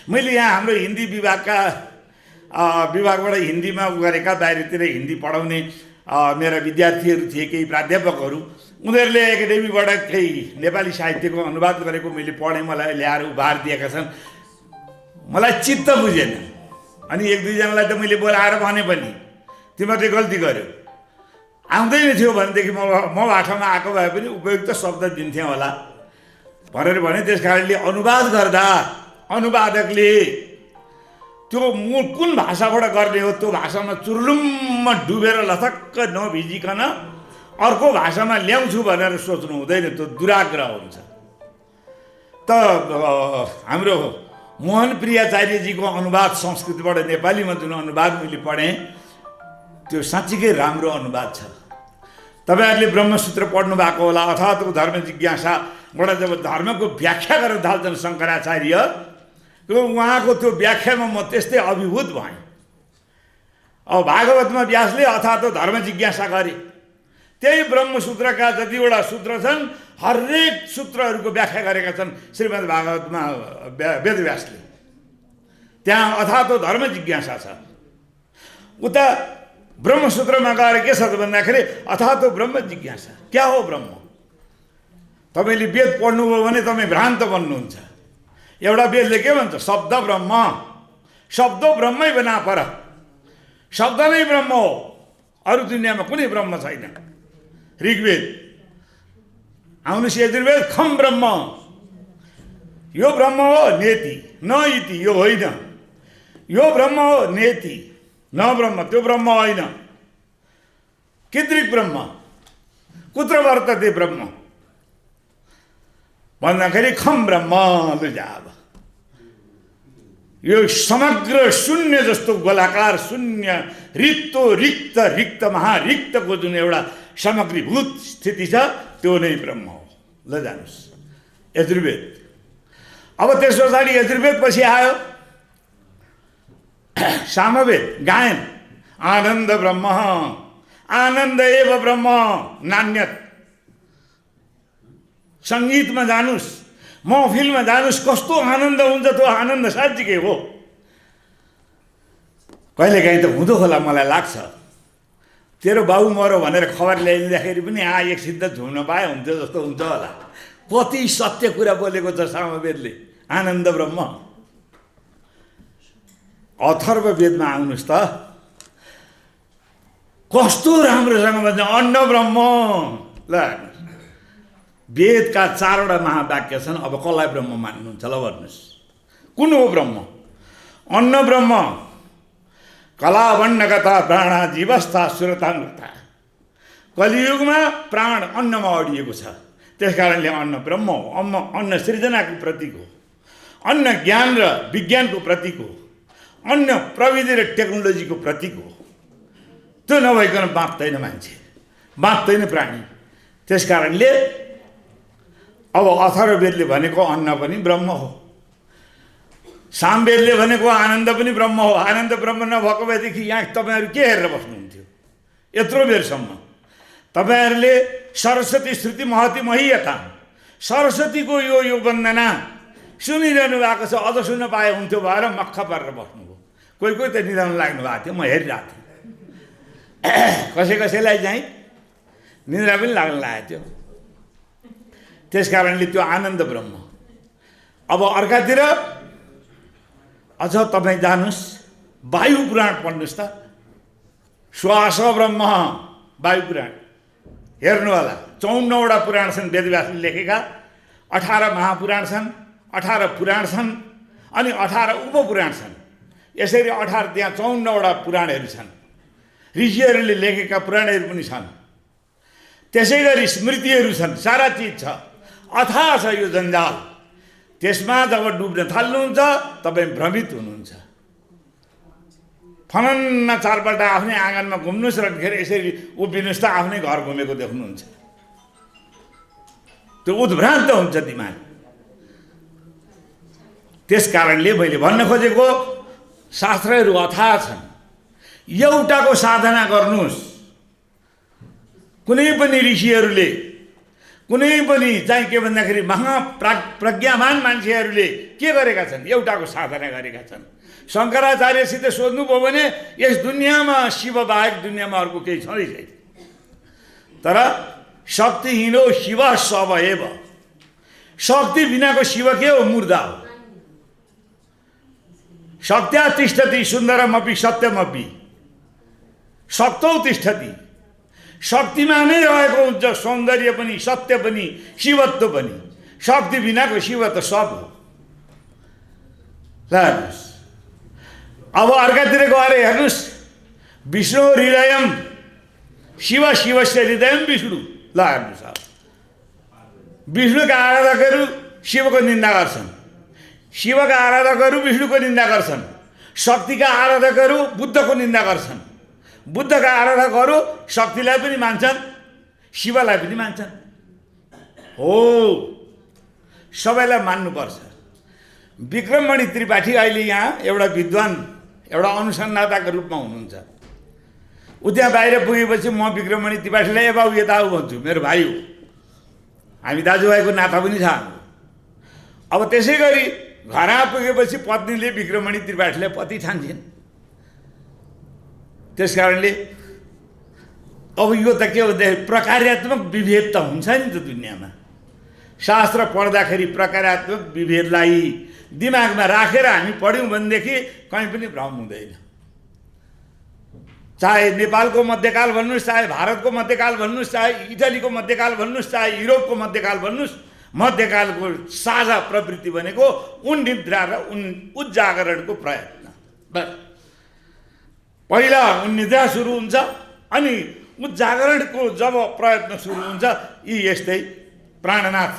मैले यहाँ हाम्रो हिन्दी विभागबाट हिन्दीमा गरेका, बाहिरतिर हिन्दी पढाउने मेरा विद्यार्थीहरू थिए, केही प्राध्यापकहरू, उनीहरूले एकाडेमीबाट केही नेपाली साहित्यको अनुवाद गरेको मैले पढेँ, मलाई ल्याएर उपहार दिएका छन्। मलाई चित्त बुझेन। अनि 1-2 जनालाई त मैले बोलाएर भने पनि तिमीहरूले गल्ती गर्यो, आउँदैन थियो भनेदेखि म भाषामा आएको भए पनि उपयुक्त शब्द दिन्थेँ होला भनेर भने। त्यस कारणले अनुवाद गर्दा अनुवादकले त्यो मूल कुन भाषाबाट गर्ने हो त्यो भाषामा चुर्लुम्म डुबेर लथक्क नभिजिकन अर्को भाषामा ल्याउँछु भनेर सोच्नु हुँदैन, त्यो दुराग्रह हुन्छ। त हाम्रो मोहन प्रियाचार्यजीको अनुवाद संस्कृतबाट नेपालीमा जुन अनुवाद मैले पढेँ, त्यो साँच्चीकै राम्रो अनुवाद छ। तपाईँहरूले ब्रह्मसूत्र पढ्नु भएको होला, अथवा त्यो धर्म जिज्ञासाबाट जब धर्मको व्याख्या गरेर थाल्छन् शङ्कराचार्य, उहाँको त्यो व्याख्यामा म त्यस्तै अभिभूत भएँ। अब भागवतमा व्यासले अथवा त्यो धर्म जिज्ञासा गरे, त्यही ब्रह्मसूत्रका जतिवटा सूत्र छन् हरेक सूत्रहरूको व्याख्या गरेका छन् श्रीमद् भागवतमा वेदव्यासले। त्यहाँ अथवा त्यो धर्म जिज्ञासा छ। उता ब्रह्मसूत्रमा गएर के छ त भन्दाखेरि अथवा त्यो ब्रह्म जिज्ञासा, क्या हो ब्रह्म? तपाईँले वेद पढ्नुभयो भने तपाईँ भ्रान्त बन्नुहुन्छ। एउटा वेदले के भन्छ? शब्द ब्रह्म, शब्द ब्रह्मै बना पर, शब्द नै ब्रह्म हो, अरू दुनियाँमा कुनै ब्रह्म छैन। ऋग्वेद आउनुहोस्, यजुर्वेद खम ब्रह्म, यो ब्रह्म हो नेति न इति, यो होइन, यो ब्रह्म हो नेति न ब्रह्म, त्यो ब्रह्म होइन। किदृक् ब्रह्म, कुत्र वर्तते ब्रह्म भन्दाखेरि खम ब्रह्म लुजाब, यो समग्र शून्य जस्तो गोलाकार शून्य, रिक्त रिक्त रिक्त महारिक्तको जुन एउटा सामग्रीभूत स्थिति छ त्यो नै ब्रह्म हो। ल जानुहोस् यजुर्वेद। अब त्यस पछाडि यजुर्वेद पछि आयो सामवेद, गायन, आनन्द ब्रह्म, आनन्द एव ब्रह्म नान्यत। सङ्गीतमा जानुस्, महफिलमा जानुस्, कस्तो आनन्द हुन्छ, त्यो आनन्द साँच्चीकै हो। कहिलेकाहीँ त हुँदो होला, मलाई लाग्छ तेरो बाउ मरो भनेर खबर ल्याइदिँदाखेरि पनि एकछिन त झुम्न पाए हुन्थ्यो जस्तो हुन्छ होला। कति सत्य कुरा बोलेको छ सामवेदले। आनन्द ब्रह्म। अथर्ववेदमा आउनुहोस् त, कस्तो राम्रोसँग भन्छ अन्न ब्रह्म। ल वेदका 4वटा महावाक्य छन्। अब कसलाई ब्रह्म मान्नुहुन्छ ल भन्नुहोस्, कुन हो ब्रह्म? अन्न ब्रह्म, कला वर्णगता प्राणा जीवस्था सुरताङ्गता। कलियुगमा प्राण अन्नमा अडिएको छ, त्यस कारणले अन्न ब्रह्म हो। अन्न सृजनाको प्रतीक हो, अन्न ज्ञान र विज्ञानको प्रतीक हो, अन्न प्रविधि र टेक्नोलोजीको प्रतीक हो। त्यो नभइकन बाँच्दैन मान्छे, बाँच्दैन प्राणी। त्यसकारणले अब अथर्ववेदले भनेको अन्न पनि ब्रह्म हो, सामवेदले भनेको आनन्द पनि ब्रह्म हो। आनन्द ब्रह्म नभएको भएदेखि यहाँ तपाईँहरू के हेरेर बस्नुहुन्थ्यो यत्रो बेरसम्म? तपाईँहरूले सरस्वती श्रुति महति महीयता, सरस्वतीको यो वन्दना सुनिरहनु भएको छ, अझ सुन्न पाए हुन्थ्यो भएर मक्ख परेर बस्नुभयो। कोही कोही त निदाउन लाग्नु भएको थियो, म हेरिरहेको थिएँ। कसैलाई चाहिँ निद्रा पनि लाग्न लागेको थियो। त्यसकारणले त्यो आनन्द ब्रह्म। अब अर्कातिर अझ तपाईँ जानुहोस्, वायु पुराण पढ्नुहोस् त, श्वास ब्रह्म वायु पुराण हेर्नु होला। 54वटा पुराण छन् वेदव्यासले लेखेका, 18 महापुराण छन्, 18 पुराण छन् अनि 18 उपपुराण छन्। यसरी 18 त्यहाँ 54वटा पुराणहरू छन्, ऋषिहरूले लेखेका पुराणहरू पनि छन्। त्यसै गरी स्मृतिहरू छन्, सारा चिज छ, अथाह छ यो जन्जाल। त्यसमा जब डुब्न थाल्नुहुन्छ तपाईँ भ्रमित हुनुहुन्छ। फनन्न 4 पल्ट आफ्नै आँगनमा घुम्नुहोस् र फेरि यसरी उभिनुहोस् त आफ्नै घर घुमेको देख्नुहुन्छ। त्यो उद्भ्रान्त हुन्छ दिमाग। त्यस कारणले मैले भन्न खोजेको शास्त्रहरू अथाह छन्। एउटाको साधना गर्नुहोस्। कुनै पनि ऋषिहरूले, कुनै पनि चाहिँ के भन्दाखेरि प्रज्ञामान मान्छेहरूले के गरेका छन्? एउटाको साधना गरेका छन्। शङ्कराचार्यसित सोध्नुभयो भने यस दुनियाँमा शिव बाहेक दुनियाँमा अर्को केही छँदै छैन। तर शक्तिहीनो शिव सब एव, शक्ति बिनाको शिव के हो? मुर्दा हो। शक्त्या तिष्ठति सुन्दरमपि सत्यमपि, शक्तौ तिष्ठति। शक्तिमा नै रहेको हुन्छ सौन्दर्य पनि, सत्य पनि, शिवत्व पनि। शक्ति बिनाको शिव त सब हो। ल हेर्नुहोस्, अब अर्कातिर गएर हेर्नुहोस्, विष्णु हृदयम शिव, शिवस्य हृदयम विष्णु। ल हेर्नुहोस्, अब विष्णुका आराधकहरू शिवको निन्दा गर्छन्, शिवका आराधकहरू विष्णुको निन्दा गर्छन्, शक्तिका आराधकहरू बुद्धको निन्दा गर्छन्, बुद्धका आराधकहरू शक्तिलाई पनि मान्छन्, शिवलाई पनि मान्छन्। हो, सबैलाई मान्नुपर्छ। विक्रममणि त्रिपाठी अहिले यहाँ एउटा विद्वान, एउटा अनुसन्धाताको रूपमा हुनुहुन्छ। ऊ त्यहाँ बाहिर पुगेपछि म विक्रममणि त्रिपाठीलाई बाबु यता आऊ भन्छु, मेरो भाइ हो, हामी दाजुभाइको नाता पनि छ। अब त्यसै गरी घरमा पुगेपछि पत्नीले विक्रममणि त्रिपाठीलाई पति ठान्छन्। त्यस कारणले अब यो त के भन्दाखेरि प्रकार्यात्मक विभेद त हुन्छ नि त दुनियाँमा। शास्त्र पढ्दाखेरि प्रकार्यात्मक विभेदलाई दिमागमा राखेर हामी पढ्यौँ भनेदेखि कहीँ पनि भ्रम हुँदैन। चाहे नेपालको मध्यकाल भन्नुहोस्, चाहे भारतको मध्यकाल भन्नुहोस्, चाहे इटलीको मध्यकाल भन्नुहोस्, चाहे युरोपको मध्यकाल भन्नुहोस्, मध्यकालको साझा प्रवृत्ति भनेको उन्निद्रा र उज्जागरणको प्रयत्न। बस पहिला उन्निद्रा सुरु हुन्छ अनि उज्जागरणको जब प्रयत्न सुरु हुन्छ, यी यस्तै प्राणनाथ,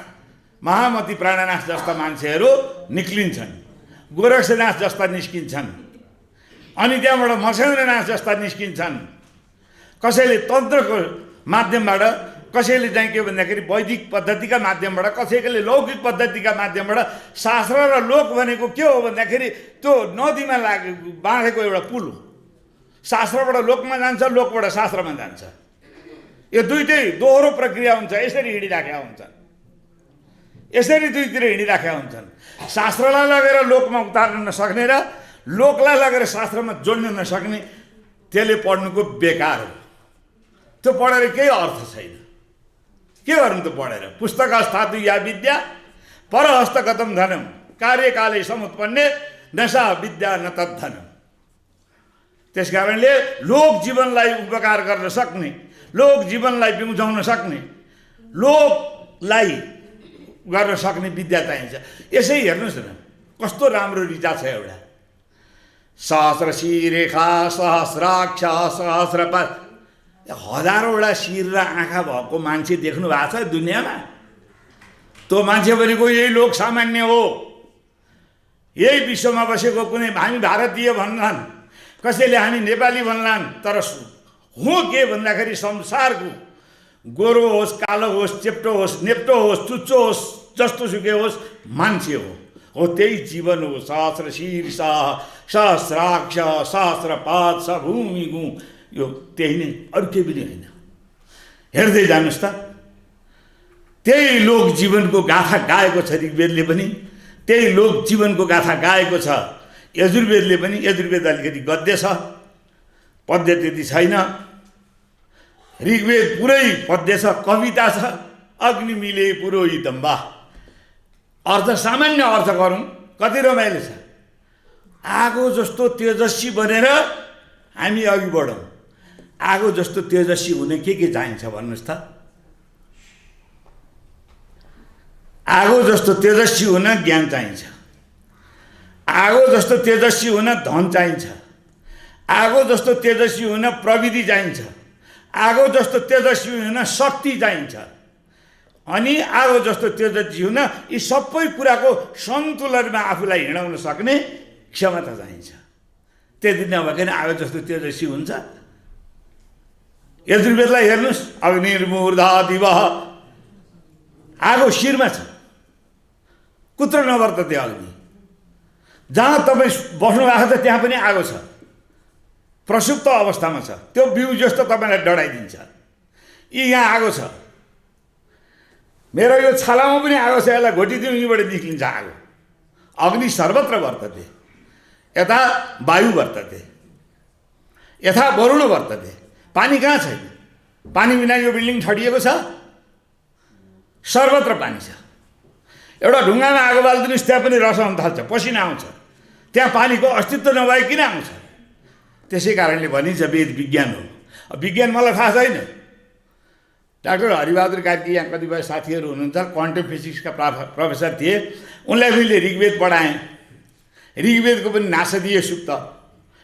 महामती प्राणनाथ जस्ता मान्छेहरू निक्लिन्छन्, गोरक्षनाथ जस्ता निस्किन्छन्, अनि त्यहाँबाट मसेन्द्रनाथ जस्ता निस्किन्छन्। कसैले तन्त्रको माध्यमबाट, कसैले चाहिँ के भन्दाखेरि वैदिक पद्धतिका माध्यमबाट, कसैले लौकिक पद्धतिका माध्यमबाट। शास्त्र र लोक भनेको के हो भन्दाखेरि त्यो नदीमा बाँधेको एउटा पुल हो। शास्त्रबाट लोकमा जान्छ, लोकबाट शास्त्रमा जान्छ। यो दुईटै दोहोरो प्रक्रिया हुन्छ, यसरी हिँडिराखेका हुन्छन्, यसरी दुईतिर हिँडिराखेका हुन्छन्। शास्त्रलाई लगेर लोकमा उतार्न नसक्ने र लोकलाई लगेर शास्त्रमा जोड्न नसक्ने, त्यसले पढ्नुको बेकार हो। त्यो पढेर केही अर्थ छैन। के गर्नु त पढेर? पुस्तक स्थातु या विद्या परहस्तगतम धनम कार्यकाले समुत्पन्ने नशा विद्या न तद्धनम। त्यस कारणले लोक जीवनलाई उपकार गर्न सक्ने, लोक जीवनलाई बिउझाउन सक्ने, लोकलाई गर्न सक्ने विद्या चाहिन्छ। यसै हेर्नुहोस् न, कस्तो राम्रो ऋचा छ एउटा। सहस्र शिरेखा सहस्राक्ष सहस्रपाद, हजारौँवटा शिर र आँखा भएको मान्छे देख्नु भएको छ दुनियाँमा? त्यो मान्छे भनेको यही लोक सामान्य हो, यही विश्वमा बसेको। कुनै हामी भारतीय भन्लान्, कसैले हामी नेपाली भन्लान्, तर हो के भन्दाखेरि संसारको गोरो होस्, कालो होस्, चेप्टो होस्, नेप्टो होस्, चुच्चो होस्, जस्तो सुकै होस्, मान्छे हो त्यही जीवन हो। सहस्र शीर्ष सहस्राक्ष सहस्रपाद स भूमि गु, यो त्यही नै, अरू केही पनि होइन। हेर्दै जानुहोस् त, त्यही लोक जीवनको गाथा गाएको छ ऋग्वेदले पनि, त्यही लोक जीवनको गाथा गाएको छ यजुर्वेदले पनि। यजुर्वेद अलिकति गद्य छ, पद्य त्यति छैन। ऋग्वेद पुरै पद्य छ, कविता छ। अग्नि मिले पुरोहितम वाह, अर्थ सामान्य अर्थ गरौँ, कति रमाइलो छ। आगो जस्तो तेजस्वी बनेर हामी अघि बढौँ। आगो जस्तो तेजस्वी हुने के चाहिन्छ भन्नुहोस् त? आगो जस्तो तेजस्वी हुन ज्ञान चाहिन्छ, आगो जस्तो तेजस्वी हुन धन चाहिन्छ, आगो जस्तो तेजस्वी हुन प्रविधि चाहिन्छ, आगो जस्तो तेजस्वी हुन शक्ति चाहिन्छ, अनि आगो जस्तो तेजस्वी हुन यी सबै कुराको सन्तुलनमा आफूलाई हिँडाउन सक्ने क्षमता चाहिन्छ। त्यति नभइकन आगो जस्तो तेजस्वी हुन्छ? यजुर्वेदलाई हेर्नुहोस्, अग्निर्मूर्धा दिवः, आगो शिरमा छ, कुत्र नवर्तते अग्नि। जहाँ तपाईँ बस्नु भएको छ त्यहाँ पनि आगो छ, प्रसुप्त अवस्थामा छ, त्यो बिउ जस्तो तपाईँलाई डढाइदिन्छ। यी यहाँ आगो छ, मेरो यो छालामा पनि आगो छ, यसलाई घोटिदिउँ, यहीँबाट निक्लिन्छ आगो। अग्नि सर्वत्र वर्तते, यता वायु वर्तते, यथा वरुण वर्तते। पानी कहाँ छैन? पानी बिना यो बिल्डिङ ठडिएको छ? सर्वत्र पानी छ। एउटा ढुङ्गामा आगो बालिदिनुहोस्, त्यहाँ पनि रस आउन थाल्छ, पसिना आउँछ। त्यहाँ पानीको अस्तित्व नभए किन आउँछ? त्यसै कारणले भनिन्छ वेद विज्ञान हो। विज्ञान मलाई थाहा छैन। डाक्टर हरिबहादुर कार्की यहाँ कतिपय साथीहरू हुनुहुन्छ, क्वान्टम फिजिक्सका प्रोफेसर थिए, उनलाई मैले ऋग्वेद पढाएँ। ऋग्वेदको पनि नासदीय सुक्त,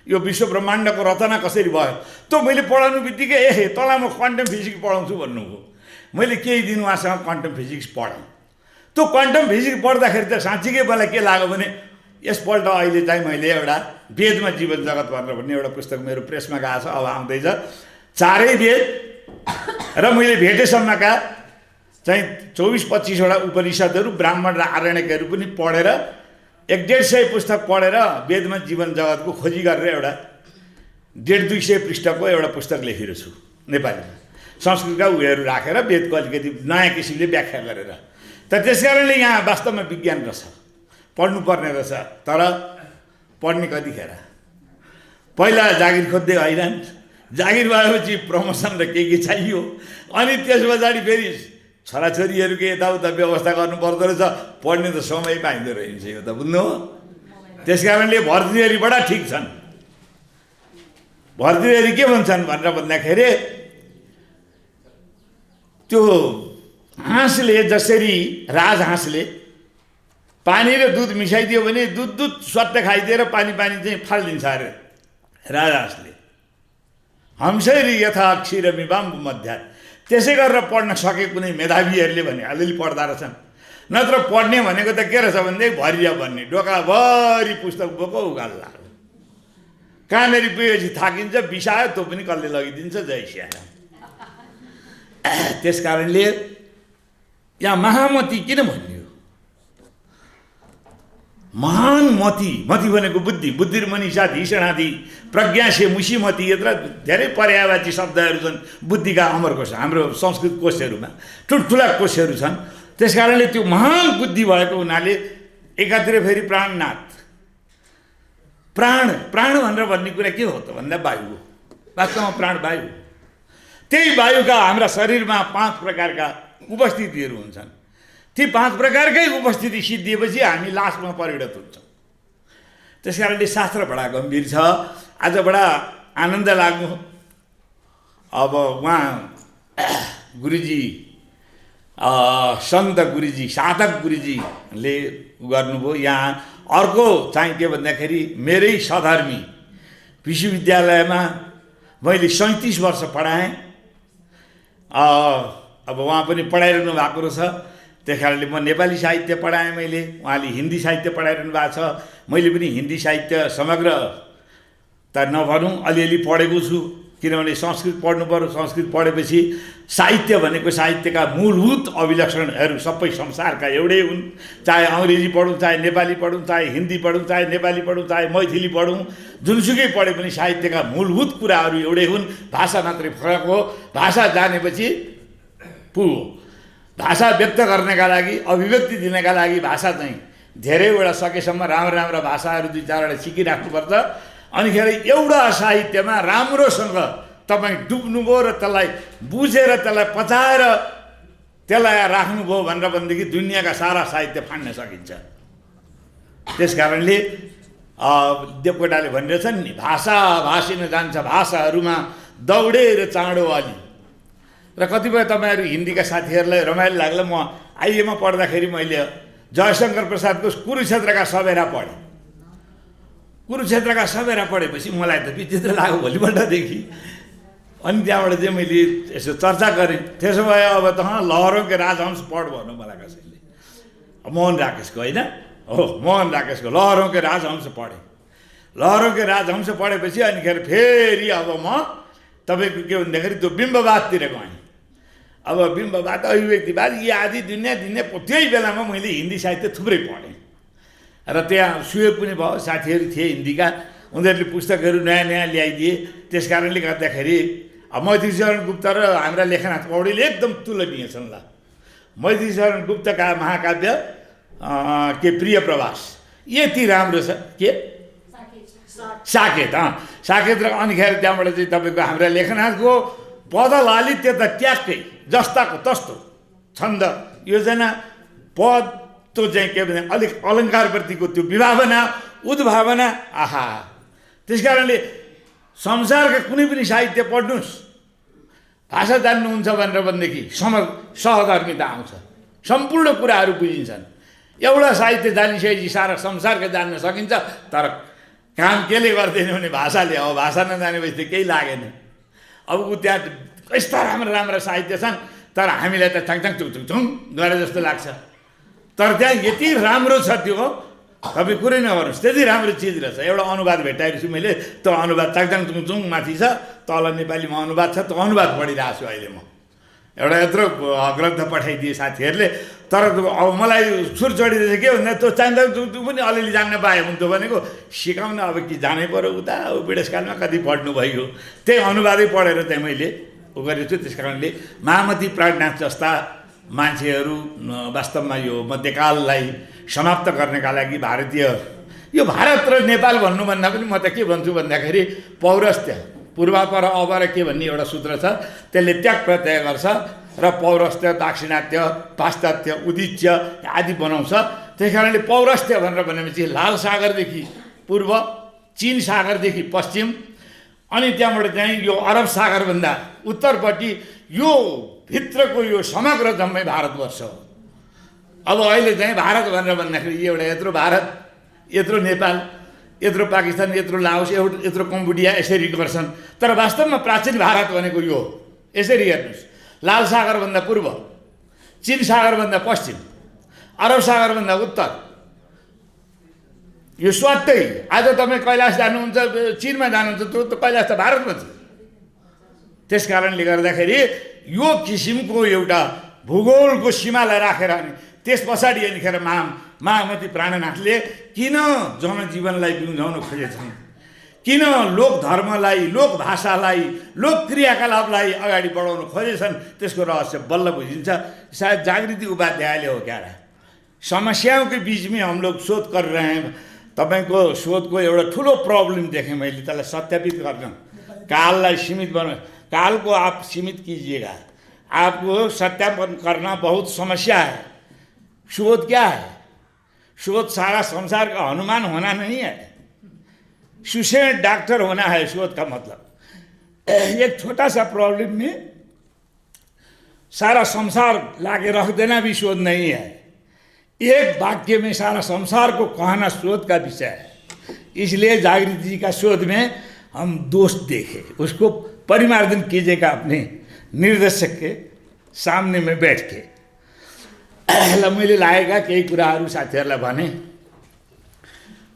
यो विश्व ब्रह्माण्डको रचना कसरी भयो, त्यो मैले पढाउनु बित्तिकै तँलाई म क्वान्टम फिजिक्स पढाउँछु भन्नुभयो। मैले केही दिन उहाँसँग क्वान्टम फिजिक्स पढेँ। त्यो क्वान्टम फिजिक्स पढ्दाखेरि त साँच्चीकै मलाई के लाग्यो भने, यसपल्ट अहिले चाहिँ मैले एउटा वेदमा जीवन जगत भनेर भन्ने एउटा पुस्तक मेरो प्रेसमा गएको छ, अब आउँदैछ। चारै वेद र मैले भेटेसम्मका चाहिँ 24-25वटा उपनिषदहरू, ब्राह्मण र आरण्यकहरू पनि पढेर 150 पुस्तक पढेर वेदमा जीवन जगतको खोजी गरेर एउटा 150-200 पृष्ठको एउटा पुस्तक लेखेको छु नेपालीमा, संस्कृतका उयोहरू राखेर वेदको अलिकति नयाँ किसिमले व्याख्या गरेर। त त्यसकारणले यहाँ वास्तवमा विज्ञान रहेछ, पढ्नुपर्ने रहेछ। तर पढ्ने कतिखेर? पहिला जागिर खोज्दै हैरान, जागिर भएपछि प्रमोसन र के चाहियो, अनि त्यस पछाडि फेरि छोराछोरीहरूको यताउता व्यवस्था गर्नु पर्दो रहेछ। पढ्ने त समय पाइँदो रहेछ, यो त बुझ्नु हो। त्यस कारणले भर्तिहरी बडा ठिक छन्। भर्तिहरी के भन्छन् भनेर भन्दाखेरि, त्यो हाँसले जसरी, राजहाँसले पानी र दुध मिसाइदियो भने दुध स्वाट्ट खाइदिएर पानी चाहिँ फालिदिन्छ अरे राजहाँसले। हंसैरी यथा क्षीरमिवाम्ब मध्या। त्यसै गरेर पढ्न सके कुनै मेधावीहरूले भने अलिअलि पढ्दा रहेछन्। नत्र पढ्ने भनेको त के रहेछ भनेदेखि भरिया भन्ने, डोकाभरि पुस्तक बोको उकालो लाग्यो, कहाँनिर पुगेपछि थाकिन्छ, बिसायो, त्यो पनि कसले लगिदिन्छ, जय सियाराम। त्यस कारणले यहाँ महामती किन भन्यो? महान मति, मति भनेको बुद्धि, बुद्धिर्मनिषा धीषणादि प्रज्ञासे मुसीमती, यत्र धेरै पर्यायवाची शब्दहरू छन् बुद्धिका अमरकोश, हाम्रो संस्कृत कोशहरूमा ठुल्ठुला कोशहरू छन्। त्यस कारणले त्यो महान बुद्धि भएको हुनाले एकातिर फेरि प्राणनाथ, प्राण भनेर भन्ने कुरा के हो त भन्दा वायु हो। वास्तवमा प्राण वायु, त्यही वायुका हाम्रा शरीरमा 5 प्रकारका उपस्थितिहरू हुन्छन्। ती 5 प्रकारकै उपस्थिति सिद्धिएपछि हामी लासमा परिणत हुन्छौँ। त्यस कारणले शास्त्र बडा गम्भीर छ। आज बडा आनन्द लाग्नु। अब उहाँ गुरुजी, सन्त गुरुजी, साधक गुरुजीले गर्नुभयो। यहाँ अर्को चाहिँ के भन्दाखेरि, मेरै सहधर्मी विश्वविद्यालयमा मैले 37 वर्ष पढाएँ। अब उहाँ पनि पढाइरहनु भएको रहेछ। त्यस कारणले म नेपाली साहित्य पढाएँ मैले, उहाँले हिन्दी साहित्य पढाइरहनु भएको छ। मैले पनि हिन्दी साहित्य समग्र त नभनौँ, अलिअलि पढेको छु। किनभने संस्कृत पढ्नु पर्यो। संस्कृत पढेपछि साहित्य भनेको साहित्यका मूलभूत अभिलक्षणहरू सबै संसारका एउटै हुन्। चाहे अङ्ग्रेजी पढौँ, चाहे नेपाली पढौँ, चाहे हिन्दी पढौँ, चाहे नेपाली पढौँ, चाहे मैथिली पढौँ, जुनसुकै पढे पनि साहित्यका मूलभूत कुराहरू एउटै हुन्। भाषा मात्रै फरक हो। भाषा जानेपछि पु हो। भाषा व्यक्त गर्नका लागि, अभिव्यक्ति दिनका लागि भाषा चाहिँ धेरैवटा सकेसम्म राम्रा राम्रा भाषाहरू 2-4वटा सिकिराख्नुपर्छ। अनिखेर एउटा साहित्यमा राम्रोसँग तपाईँ डुब्नुभयो र त्यसलाई बुझेर त्यसलाई पचाएर त्यसलाई राख्नुभयो भनेदेखि दुनियाँका सारा साहित्य फाड्न सकिन्छ। त्यस कारणले देवकोटाले भनिरहेछन् नि, भाषा भाषिन जान्छ भाषाहरूमा दौडेर चाँडो अलि। र कतिपय तपाईँहरू हिन्दीका साथीहरूलाई रमाइलो लाग्ला, म आइएमा पढ्दाखेरि मैले जयशङ्कर प्रसादको कुरुक्षेत्रका सवेरा पढेँ। कुरुक्षेत्रका सवेरा पढेपछि मलाई त विचित्र लाग्यो भोलिपल्टदेखि। अनि त्यहाँबाट चाहिँ मैले यसो चर्चा गरेँ। त्यसो भए अब त लहरों के राजहंस पढ भन्नु मलाई कसैले, मोहन राकेशको होइन हो, मोहन राकेशको लहरों के राजहंस पढेँ। लहरों के राजहंस पढेपछि अनिखेर फेरि अब म तपाईँको के भन्दाखेरि त्यो बिम्बवादतिर गएँ। अब बिम्बवाद, अभिव्यक्तिवाद, यी आदि दुनियाँ त्यही बेलामा मैले हिन्दी साहित्य थुप्रै पढेँ र त्यहाँ सुयोग पनि भयो। साथीहरू थिए हिन्दीका, उनीहरूले पुस्तकहरू नयाँ नयाँ ल्याइदिए। त्यस कारणले गर्दाखेरि मैथिली शरण गुप्त र हाम्रा लेखनाथ पौडेलले एकदम तुलनीय छन्। ल, मैथिली शरण गुप्तका महाकाव्य के प्रिय प्रवास यति राम्रो छ के साकेत। साकेत र अनिखेर त्यहाँबाट चाहिँ तपाईँको हाम्रा लेखनाथको पद लालित्य त ट्याक्कै जस्ताको तस्तो छन्द योजना पद त्यो चाहिँ के भने अलिक अलङ्कारप्रतिको त्यो विभावना उद्भावना आहा। त्यस कारणले संसारका कुनै पनि साहित्य पढ्नुहोस्, भाषा जान्नुहुन्छ भनेदेखि सहधर्मिता आउँछ, सम्पूर्ण कुराहरू बुझिन्छन्। एउटा साहित्य जानिसकेपछि सारा संसारका जान्न सकिन्छ। तर काम केले गर्दैन भने भाषाले। अब भाषा नजानेपछि त केही लागेन। अब ऊ त्यहाँ यस्ता राम्रा राम्रा साहित्य छन्, तर हामीलाई त छाङछाङ चुङ गरे जस्तो लाग्छ। तर त्यहाँ यति राम्रो छ त्यो, तपाईँ कुरै नगर्नुहोस्, त्यति राम्रो चिज रहेछ। एउटा अनुवाद भेटाएको छु मैले, त्यो अनुवाद चाङचाङ चुङ माथि छ, तल नेपालीमा अनुवाद छ, त्यो अनुवाद पढिरहेको छु अहिले म। एउटा यत्रो ग्रन्थ पठाइदिए साथीहरूले। तर अब मलाई सुर चढिरहेछ के भन्दा त्यो चाङचाङ चुङ पनि अलिअलि जान्न पाएँ हुन्थ्यो भनेको सिकाउन। अब कि जानै पऱ्यो उता, अब बुढेसकालमा कति पढ्नु भयो, त्यही अनुवादै पढेर चाहिँ मैले उ गरेको छु। त्यस कारणले महामती प्राणनाथ जस्ता मान्छेहरू वास्तवमा यो मध्यकाललाई समाप्त गर्नका लागि भारतीय, यो भारत र नेपाल भन्नुभन्दा पनि म त के भन्छु भन्दाखेरि पौरस्त्य, पूर्वापर अपर के भन्ने एउटा सूत्र छ, त्यसले त्याग प्रत्यय गर्छ र पौरस्त्य, दाक्षिणात्य, पाश्चात्य, उदिच्य आदि बनाउँछ। त्यस कारणले पौरस्त्य भनेर भनेपछि लाल सागरदेखि पूर्व, चीन सागरदेखि पश्चिम, अनि त्यहाँबाट चाहिँ यो अरब सागरभन्दा उत्तरपट्टि यो भित्रको यो समग्र जम्मै भारतवर्ष हो। अब अहिले चाहिँ भारत भनेर भन्दाखेरि एउटा यत्रो भारत, यत्रो नेपाल, यत्रो पाकिस्तान, यत्रो लाओस, यत्रो कम्बोडिया यसरी गर्छन्। तर वास्तवमा प्राचीन भारत भनेको यो हो। यसरी हेर्नुहोस्, लाल सागरभन्दा पूर्व, चीन सागरभन्दा पश्चिम, अरब सागरभन्दा उत्तर, यो स्वाटै। आज तपाईँ कैलाश जानुहुन्छ, चीनमा जानुहुन्छ, त्यो कैलाश त भारतमा छ। त्यस कारणले गर्दाखेरि यो किसिमको एउटा भूगोलको सीमालाई राखेर अनि त्यस पछाडि यतिखेर महामती प्राणनाथले किन जनजीवनलाई बिउझाउन खोजेछन्, किन लोक धर्मलाई, लोक भाषालाई, लोक क्रियाकलापलाई अगाडि बढाउन खोजेछन्, त्यसको रहस्य बल्ल बुझिन्छ। शायद जागृति उपाध्यायले हो क्या। समस्याओं के बीच में हम लोग शोध कर रहे हैं। तपाईँको शोधको एउटा ठुलो प्रॉब्लम देखेँ मैले, त्यसलाई सत्यापित गर्न, काललाई सीमित बना, काल को आप सीमित कीजिएगा, आपको सत्यापन करना बहुत समस्या है। शोध क्या है? शोध सारा संसार का हनुमान होना नहीं है, सुशेष डॉक्टर होना है शोध का मतलब। एक छोटा सा प्रॉब्लम में सारा संसार लाके रख देना भी शोध नहीं है। एक वाक्य में सारा संसार को कहना शोध का विषय है। इसलिए जागृति जी का शोध में हम दोष देखे, उसको परिमार्जन कीजिएगा अपने निर्देशक के सामने में बैठ के। मैले लागेका केही कुराहरू साथीहरूलाई भने,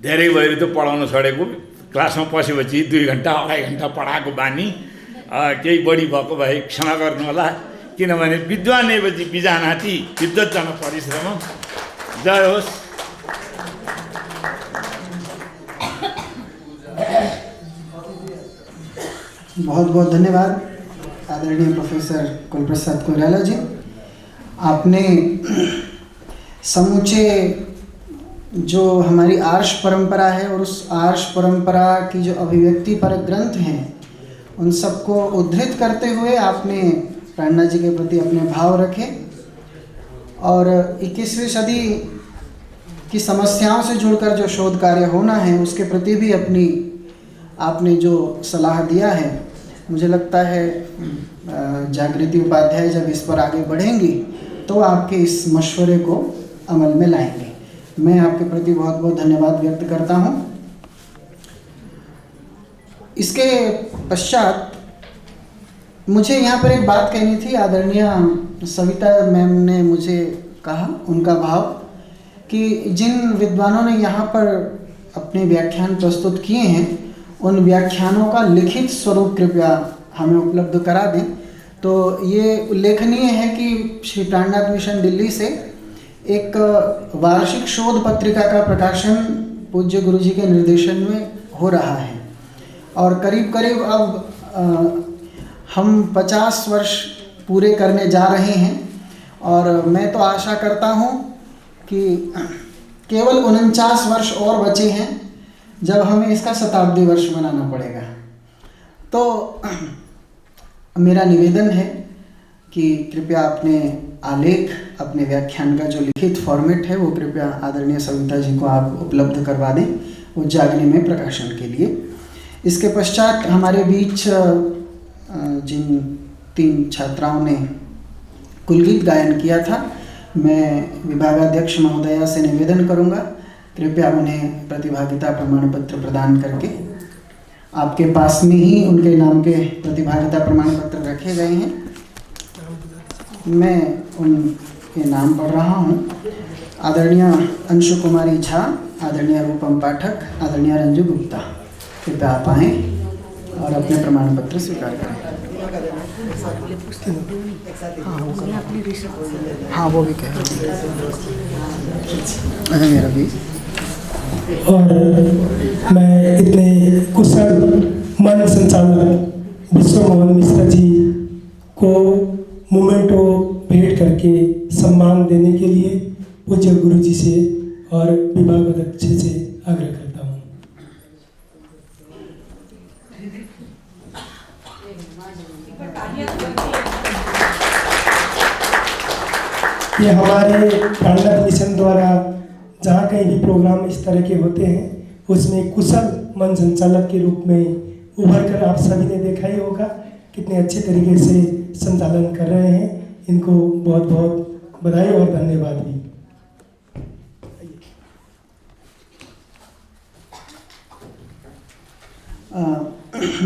धेरै भयो त पढाउन छोडेको, क्लासमा पसेपछि 2 घन्टा 2.5 घन्टा पढाएको बानी केही बढी भएको भए क्षमा गर्नुहोला, किनभने विद्वान एवजी बिजानाति विद्वत जन परिश्रम। जय होस्। बहुत बहुत धन्यवाद आदरणीय प्रोफेसर कुलप्रसाद कोइराला जी। आपने समूचे जो हमारी आर्ष परंपरा है और उस आर्ष परंपरा की जो अभिव्यक्ति परक ग्रंथ हैं उन सबको उद्धृत करते हुए आपने प्राणनाथ जी के प्रति अपने भाव रखे और 21वीं सदी की समस्याओं से जुड़कर जो शोध कार्य होना है उसके प्रति भी आपने जो सलाह दिया है, मुझे लगता है जागृति उपाध्याय जब इस पर आगे बढ़ेंगी तो आपके इस मशवरे को अमल में लाएंगे। मैं आपके प्रति बहुत बहुत धन्यवाद व्यक्त करता हूँ। इसके पश्चात मुझे यहाँ पर एक बात कहनी थी। आदरणीय सविता मैम ने मुझे कहा, उनका भाव कि जिन विद्वानों ने यहाँ पर अपने व्याख्यान प्रस्तुत किए हैं उन व्याख्यानों का लिखित स्वरूप कृपया हमें उपलब्ध करा दें। तो ये उल्लेखनीय है कि श्री प्राणनाथ मिशन दिल्ली से एक वार्षिक शोध पत्रिका का प्रकाशन पूज्य गुरु जी के निर्देशन में हो रहा है और करीब करीब अब हम 50 वर्ष पूरे करने जा रहे हैं और मैं तो आशा करता हूँ कि केवल 49 वर्ष और बचे हैं जब हमें इसका शताब्दी वर्ष मनाना पड़ेगा। तो मेरा निवेदन है कि कृपया अपने आलेख, अपने व्याख्यान का जो लिखित फॉर्मेट है वो कृपया आदरणीय सविता जी को आप उपलब्ध करवा दें उज्जागनी में प्रकाशन के लिए। इसके पश्चात हमारे बीच जिन 3 छात्राओं ने कुलगीत गायन किया था, मैं विभागाध्यक्ष महोदया से निवेदन करूंगा कृपया उन्हें प्रतिभागिता प्रमाण पत्र प्रदान करके, आपके पास में ही उनके नाम के प्रतिभागिता प्रमाण पत्र रखे गए हैं, मैं उनके नाम पढ़ रहा हूँ। आदरणीय अंशु कुमारी झा, आदरणीय रूपम पाठक, आदरणीय रंजू गुप्ता, कृपया आप आएँ और अपने प्रमाण पत्र स्वीकार करें। हाँ वो भी कह रहे हैं मेरा भी। और मैं इतने कुशल मन संचालक विश्व मोहन मिश्रा जी को मोमेंटो भेंट करके सम्मान देने के लिए पूज्य गुरु जी से और विभाग अध्यक्ष से आग्रह करता हूँ। ये हमारे प्राणनाथ मिशन द्वारा जहाँ कहीं भी प्रोग्राम इस तरह के होते हैं उसमें कुशल मन संचालक के रूप में उभर कर आप सभी ने देखा ही होगा कितने अच्छे तरीके से संचालन कर रहे हैं। इनको बहुत बहुत बधाई और धन्यवाद भी।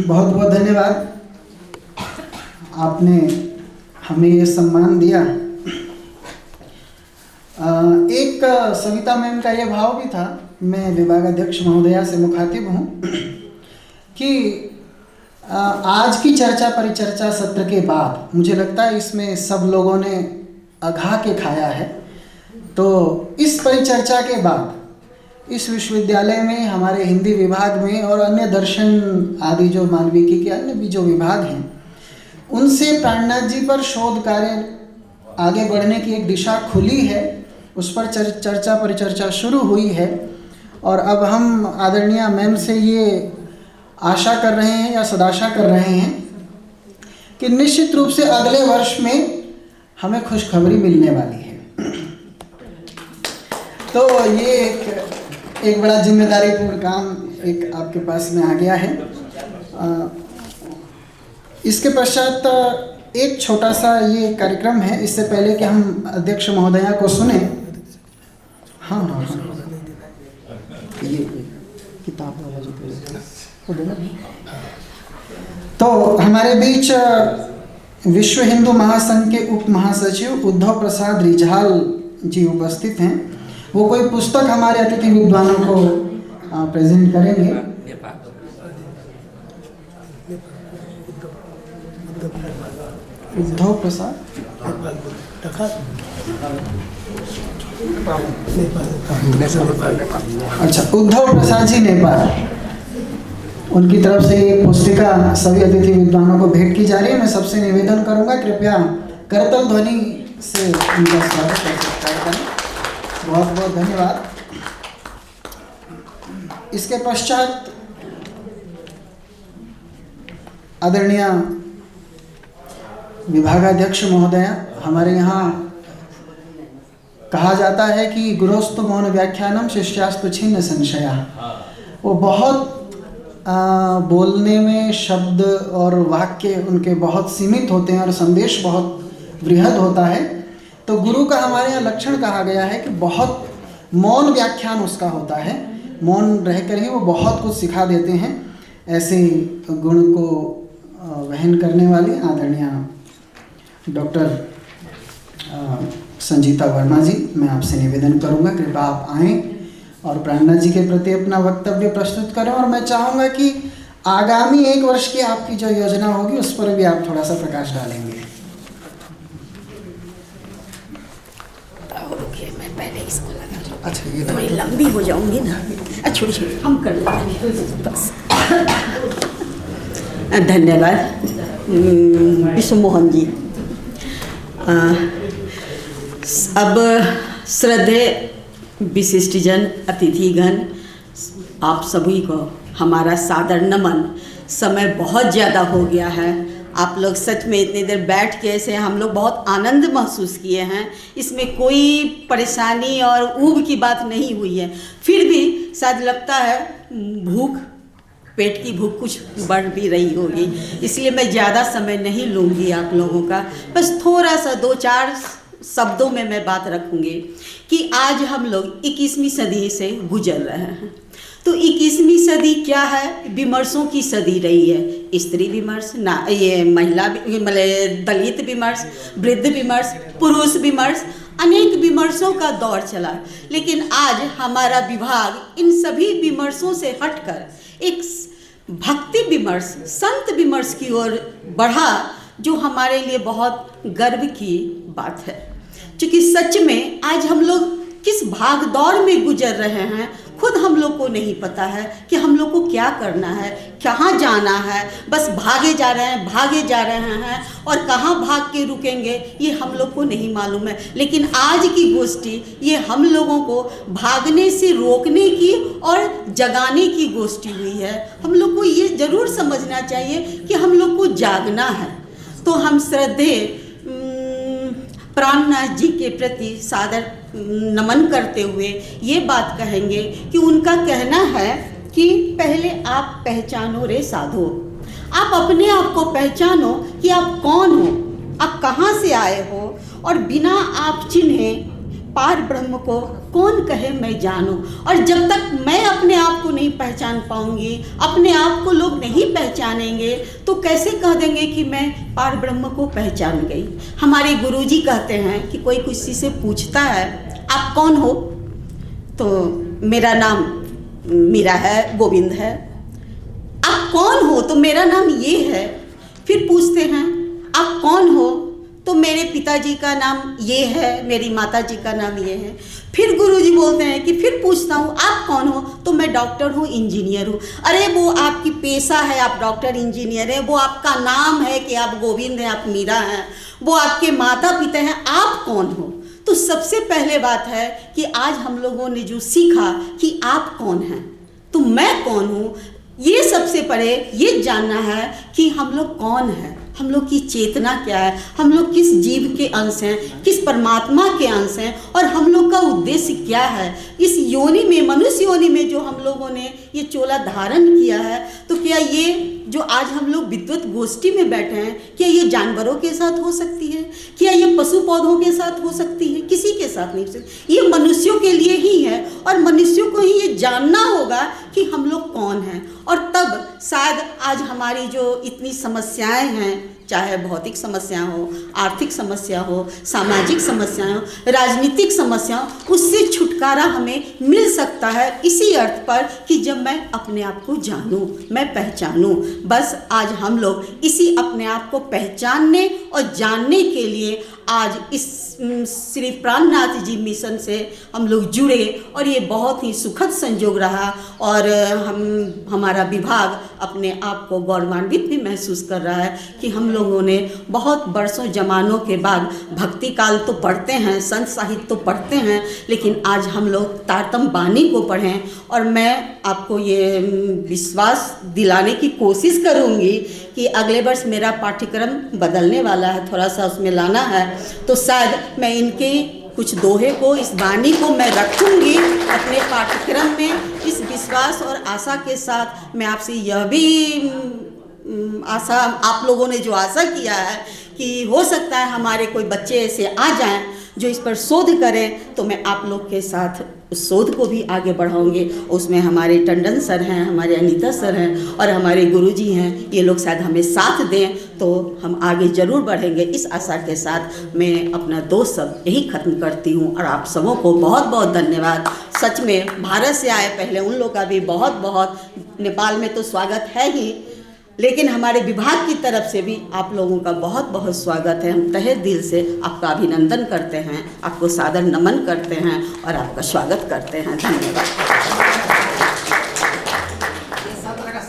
बहुत बहुत धन्यवाद, आपने हमें ये सम्मान दिया। एक सविता मैम का ये भाव भी था, मैं विभागाध्यक्ष महोदया से मुखातिब हूँ कि आज की चर्चा परिचर्चा सत्र के बाद मुझे लगता है इसमें सब लोगों ने अघा के खाया है। तो इस परिचर्चा के बाद इस विश्वविद्यालय में हमारे हिंदी विभाग में और अन्य दर्शन आदि जो मानविकी के अन्य भी जो विभाग हैं उनसे प्राणनाथ जी पर शोध कार्य आगे बढ़ने की एक दिशा खुली है, उस पर चर्चा परिचर्चा शुरू हुई है। और अब हम आदरणीय मैम से ये आशा कर रहे हैं या सदाशा कर रहे हैं कि निश्चित रूप से अगले वर्ष में हमें खुशखबरी मिलने वाली है। तो ये एक बड़ा जिम्मेदारीपूर्ण काम एक आपके पास में आ गया है। इसके पश्चात एक छोटा सा ये कार्यक्रम है, इससे पहले कि हम अध्यक्ष महोदया को सुने। हाँ हाँ हाँ ये किताब वाला जो वो देना। तो हमारे बीच विश्व हिंदू महासंघ के उप महासचिव उद्धव प्रसाद रिजाल जी उपस्थित हैं। वो कोई पुस्तक हमारे अतिथि विद्वानों को प्रेजेंट करेंगे। उद्धव प्रसाद। अच्छा, उद्धव प्रसाद जी नेपाल, उनकी तरफ से ये पुस्तिका सभी अतिथि विद्वानों को भेंट की जा रही है। मैं सबसे निवेदन करूंगा कृपया करतल ध्वनि से उनका स्वागत करें। बहुत बहुत धन्यवाद। इसके पश्चात आदरणीय विभागाध्यक्ष महोदया, हमारे यहाँ कहा जाता है कि गुरोस्तु मौन व्याख्यानम शिष्यास्तु छिन्न संशया। वो बहुत बोलने में शब्द और वाक्य उनके बहुत सीमित होते हैं और संदेश बहुत वृहद होता है। तो गुरु का हमारे यहाँ लक्षण कहा गया है कि बहुत मौन व्याख्यान उसका होता है, मौन रहकर ही वो बहुत कुछ सिखा देते हैं। ऐसे गुण को वहन करने वाली आदरणीय डॉक्टर संजीता वर्मा जी, मैं आपसे निवेदन करूंगा कृपया आप आएँ और प्राणनाथ जी के प्रति अपना वक्तव्य प्रस्तुत करें। और मैं चाहूँगा कि आगामी 1 वर्ष की आपकी जो योजना होगी उस पर भी आप थोड़ा सा प्रकाश डालेंगे। मैं पहले इसको लगा। अच्छा, ये थोड़ी लंबी हो जाऊंगी ना। अच्छा, हम कर लेंगे बस। धन्यवाद विश्व मोहन जी। अब श्रद्धेय विशिष्टजन, अतिथिगण, आप सभी को हमारा सादर नमन। समय बहुत ज़्यादा हो गया है। आप लोग सच में इतनी देर बैठ के ऐसे हम लोग बहुत आनंद महसूस किए हैं। इसमें कोई परेशानी और ऊब की बात नहीं हुई है। फिर भी शायद लगता है भूख, पेट की भूख कुछ बढ़ भी रही होगी, इसलिए मैं ज़्यादा समय नहीं लूँगी आप लोगों का। बस थोड़ा सा 2-4 शब्दों में मैं बात रखूँगी कि आज हम लोग 21वीं सदी से गुजर रहे हैं। तो 21वीं सदी क्या है? विमर्शों की सदी रही है। स्त्री विमर्श, ना ये महिला मतलब दलित विमर्श, वृद्ध विमर्श, पुरुष विमर्श, अनेक विमर्शों का दौर चला। लेकिन आज हमारा विभाग इन सभी विमर्शों से हटकर एक भक्ति विमर्श, संत विमर्श की ओर बढ़ा, जो हमारे लिए बहुत गर्व की बात है। क्योंकि सच में आज हम लोग किस भाग दौड़ में गुजर रहे हैं, खुद हम लोग को नहीं पता है कि हम लोग को क्या करना है, कहाँ जाना है। बस भागे जा रहे हैं और कहाँ भाग के रुकेंगे ये हम लोग को नहीं मालूम है। लेकिन आज की गोष्ठी ये हम लोगों को भागने से रोकने की और जगाने की गोष्ठी हुई है। हम लोग को ये ज़रूर समझना चाहिए कि हम लोग को जागना है। तो हम श्रद्धेय प्राणनाथ जी के प्रति सादर नमन करते हुए ये बात कहेंगे कि उनका कहना है कि पहले आप पहचानो रे साधो। आप अपने आप को पहचानो कि आप कौन हो, आप कहाँ से आए हो, और बिना आप चिन्हे पार ब्रह्म को कौन कहे मैं जानूं। और जब तक मैं अपने आप को नहीं पहचान पाऊंगी, अपने आप को लोग नहीं पहचानेंगे, तो कैसे कह देंगे कि मैं पार ब्रह्म को पहचान गई। हमारे गुरुजी कहते हैं कि कोई किसी से पूछता है आप कौन हो, तो मेरा नाम मीरा है, गोविंद है। आप कौन हो, तो मेरा नाम ये है। फिर पूछते हैं आप कौन हो, तो मेरे पिताजी का नाम ये है, मेरी माताजी का नाम ये है। फिर गुरुजी बोलते हैं कि फिर पूछता हूँ आप कौन हो, तो मैं डॉक्टर हूँ, इंजीनियर हूँ। अरे वो आपकी पेशा है, आप डॉक्टर इंजीनियर हैं, वो आपका नाम है कि आप गोविंद हैं, आप मीरा हैं, वो आपके माता पिता हैं, आप कौन हो। तो सबसे पहले बात है कि आज हम लोगों ने जो सीखा कि आप कौन हैं, तो मैं कौन हूँ, ये सबसे पहले ये जानना है कि हम लोग कौन हैं, हम लोग की चेतना क्या है, हम लोग किस जीव के अंश हैं, किस परमात्मा के अंश हैं, और हम लोग का उद्देश्य क्या है इस योनि में, मनुष्य योनि में जो हम लोगों ने ये चोला धारण किया है। तो क्या ये जो आज हम लोग विद्वत गोष्ठी में बैठे हैं, क्या ये जानवरों के साथ हो सकती है, क्या ये पशु पौधों के साथ हो सकती है? किसी के साथ नहीं हो सकती। ये मनुष्यों के लिए ही है, और मनुष्यों को ही ये जानना होगा कि हम लोग कौन हैं। और तब शायद आज हमारी जो इतनी समस्याएं हैं, चाहे भौतिक समस्या हो, आर्थिक समस्या हो, सामाजिक समस्याएं हो, राजनीतिक समस्या हो, उससे छुटकारा हमें मिल सकता है इसी अर्थ पर कि जब मैं अपने आप को जानूं, मैं पहचानूं। बस आज हम लोग इसी अपने आप को पहचानने और जानने के लिए आज इस श्री प्राणनाथ जी मिशन से हम लोग जुड़े और ये बहुत ही सुखद संयोग रहा और हमारा विभाग अपने आप को गौरवान्वित भी महसूस कर रहा है कि हम लोगों ने बहुत बरसों जमानों के बाद भक्ति काल तो पढ़ते हैं, संत साहित्य तो पढ़ते हैं, लेकिन आज हम लोग तारतम बानी को पढ़ें और मैं आपको ये विश्वास दिलाने की कोशिश करूँगी कि अगले वर्ष मेरा पाठ्यक्रम बदलने वाला है, थोड़ा सा उसमें लाना है, तो शायद मैं इनके कुछ दोहे को, इस वाणी को मैं रखूँगी अपने पाठ्यक्रम में। इस विश्वास और आशा के साथ मैं आपसे यह भी आशा, आप लोगों ने जो आशा किया है कि हो सकता है हमारे कोई बच्चे ऐसे आ जाएं जो इस पर शोध करें, तो मैं आप लोग के साथ उस शोध को भी आगे बढ़ाऊंगे। उसमें हमारे टंडन सर हैं, हमारे अनीता सर हैं और हमारे गुरुजी हैं, ये लोग शायद हमें साथ दें तो हम आगे ज़रूर बढ़ेंगे। इस आशा के साथ मैं अपना 2 शब्द यही ख़त्म करती हूँ और आप सबों को बहुत बहुत धन्यवाद। सच में भारत से आए पहले उन लोग का भी बहुत बहुत, नेपाल में तो स्वागत है ही, लेकिन हमारे विभाग की तरफ से भी आप लोगों का बहुत बहुत स्वागत है। हम तहे दिल से आपका अभिनंदन करते हैं, आपको सादर नमन करते हैं और आपका स्वागत करते हैं। धन्यवाद। सत्र का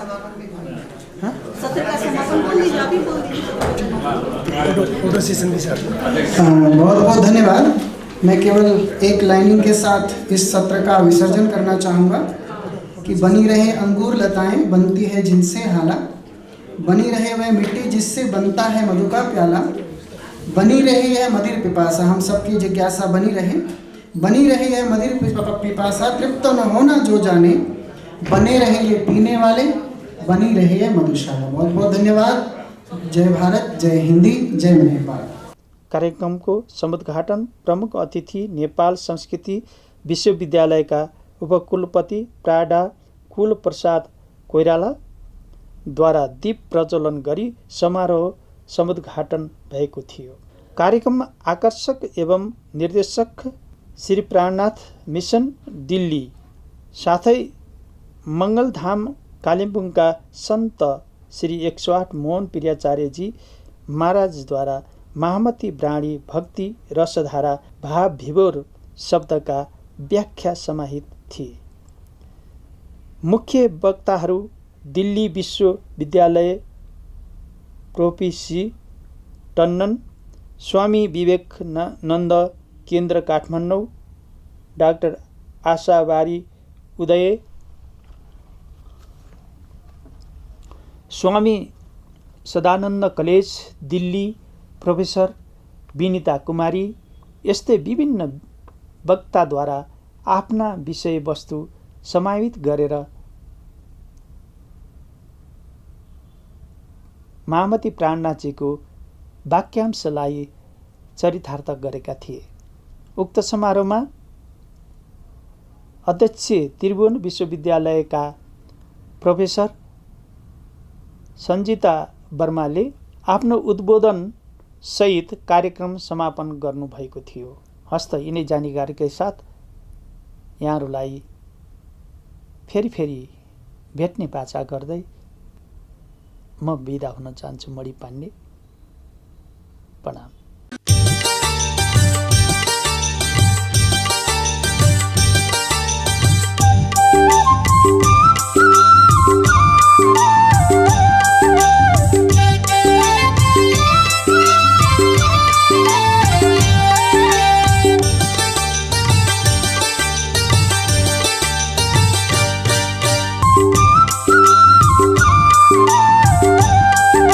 समापन बोल दीजिए, अभी बोल दीजिए। फोटो सेशन भी सर। बहुत बहुत धन्यवाद। मैं केवल एक लाइनिंग के साथ इस सत्र का विसर्जन करना चाहूँगा कि बनी रहे अंगूर लताएं, बनती है जिनसे हाला, बनी रहे वह मिट्टी जिससे बनता है मधु का प्याला, बनी रहे यह मदिर पिपासा, हम सबकी जिज्ञासा बनी रहे यह मदिर पिपासा, तृप्त न होना जो जाने, बने रहे ये पीने वाले, बनी रहे यह मधुशाला। बहुत बहुत धन्यवाद। जय भारत, जय हिंदी, जय नेपाल। कार्यक्रमको समुद्घाटन प्रमुख अतिथि नेपाल संस्कृति विश्वविद्यालयका उपकुलपति प्राडा कुलप्रसाद कोइरालाद्वारा दीप प्रज्वलन गरी समारोह समुद्घाटन भएको थियो। कार्यक्रममा आकर्षक एवं निर्देशक श्री प्राणनाथ मिसन दिल्ली साथै मङ्गलधाम कालिम्पोङका सन्त श्री 108 मोहन प्रियाचार्यजी महाराजद्वारा महामती ब्राणी भक्ति रसधारा भाव विभोर शब्दका व्याख्या समाहित थिए। मुख्य वक्ताहरू दिल्ली विश्वविद्यालय प्रोफेसर टन्नन, स्वामी विवेकानन्द केन्द्र काठमाडौँ, डाक्टर आशाबारी उदय, स्वामी सदानन्द कलेज दिल्ली प्रोफेसर विनिता कुमारी, यस्तै विभिन्न वक्ताद्वारा आफ्ना विषयवस्तु समाहित गरेर महामती प्राणनाथजीको वाक्यांशलाई चरितार्थ गरेका थिए। उक्त समारोहमा अध्यक्ष त्रिभुवन विश्वविद्यालयका प्रोफेसर सञ्जिता वर्माले आफ्नो उद्बोधन सहित कार्यक्रम समापन गर्नुभएको थियो। हस्त यिनै जानकारीकै साथ यहाँहरूलाई फेरि भेट्ने बाचा गर्दै म बिदा हुन चाहन्छु। मणि पाण्डे, प्रणाम।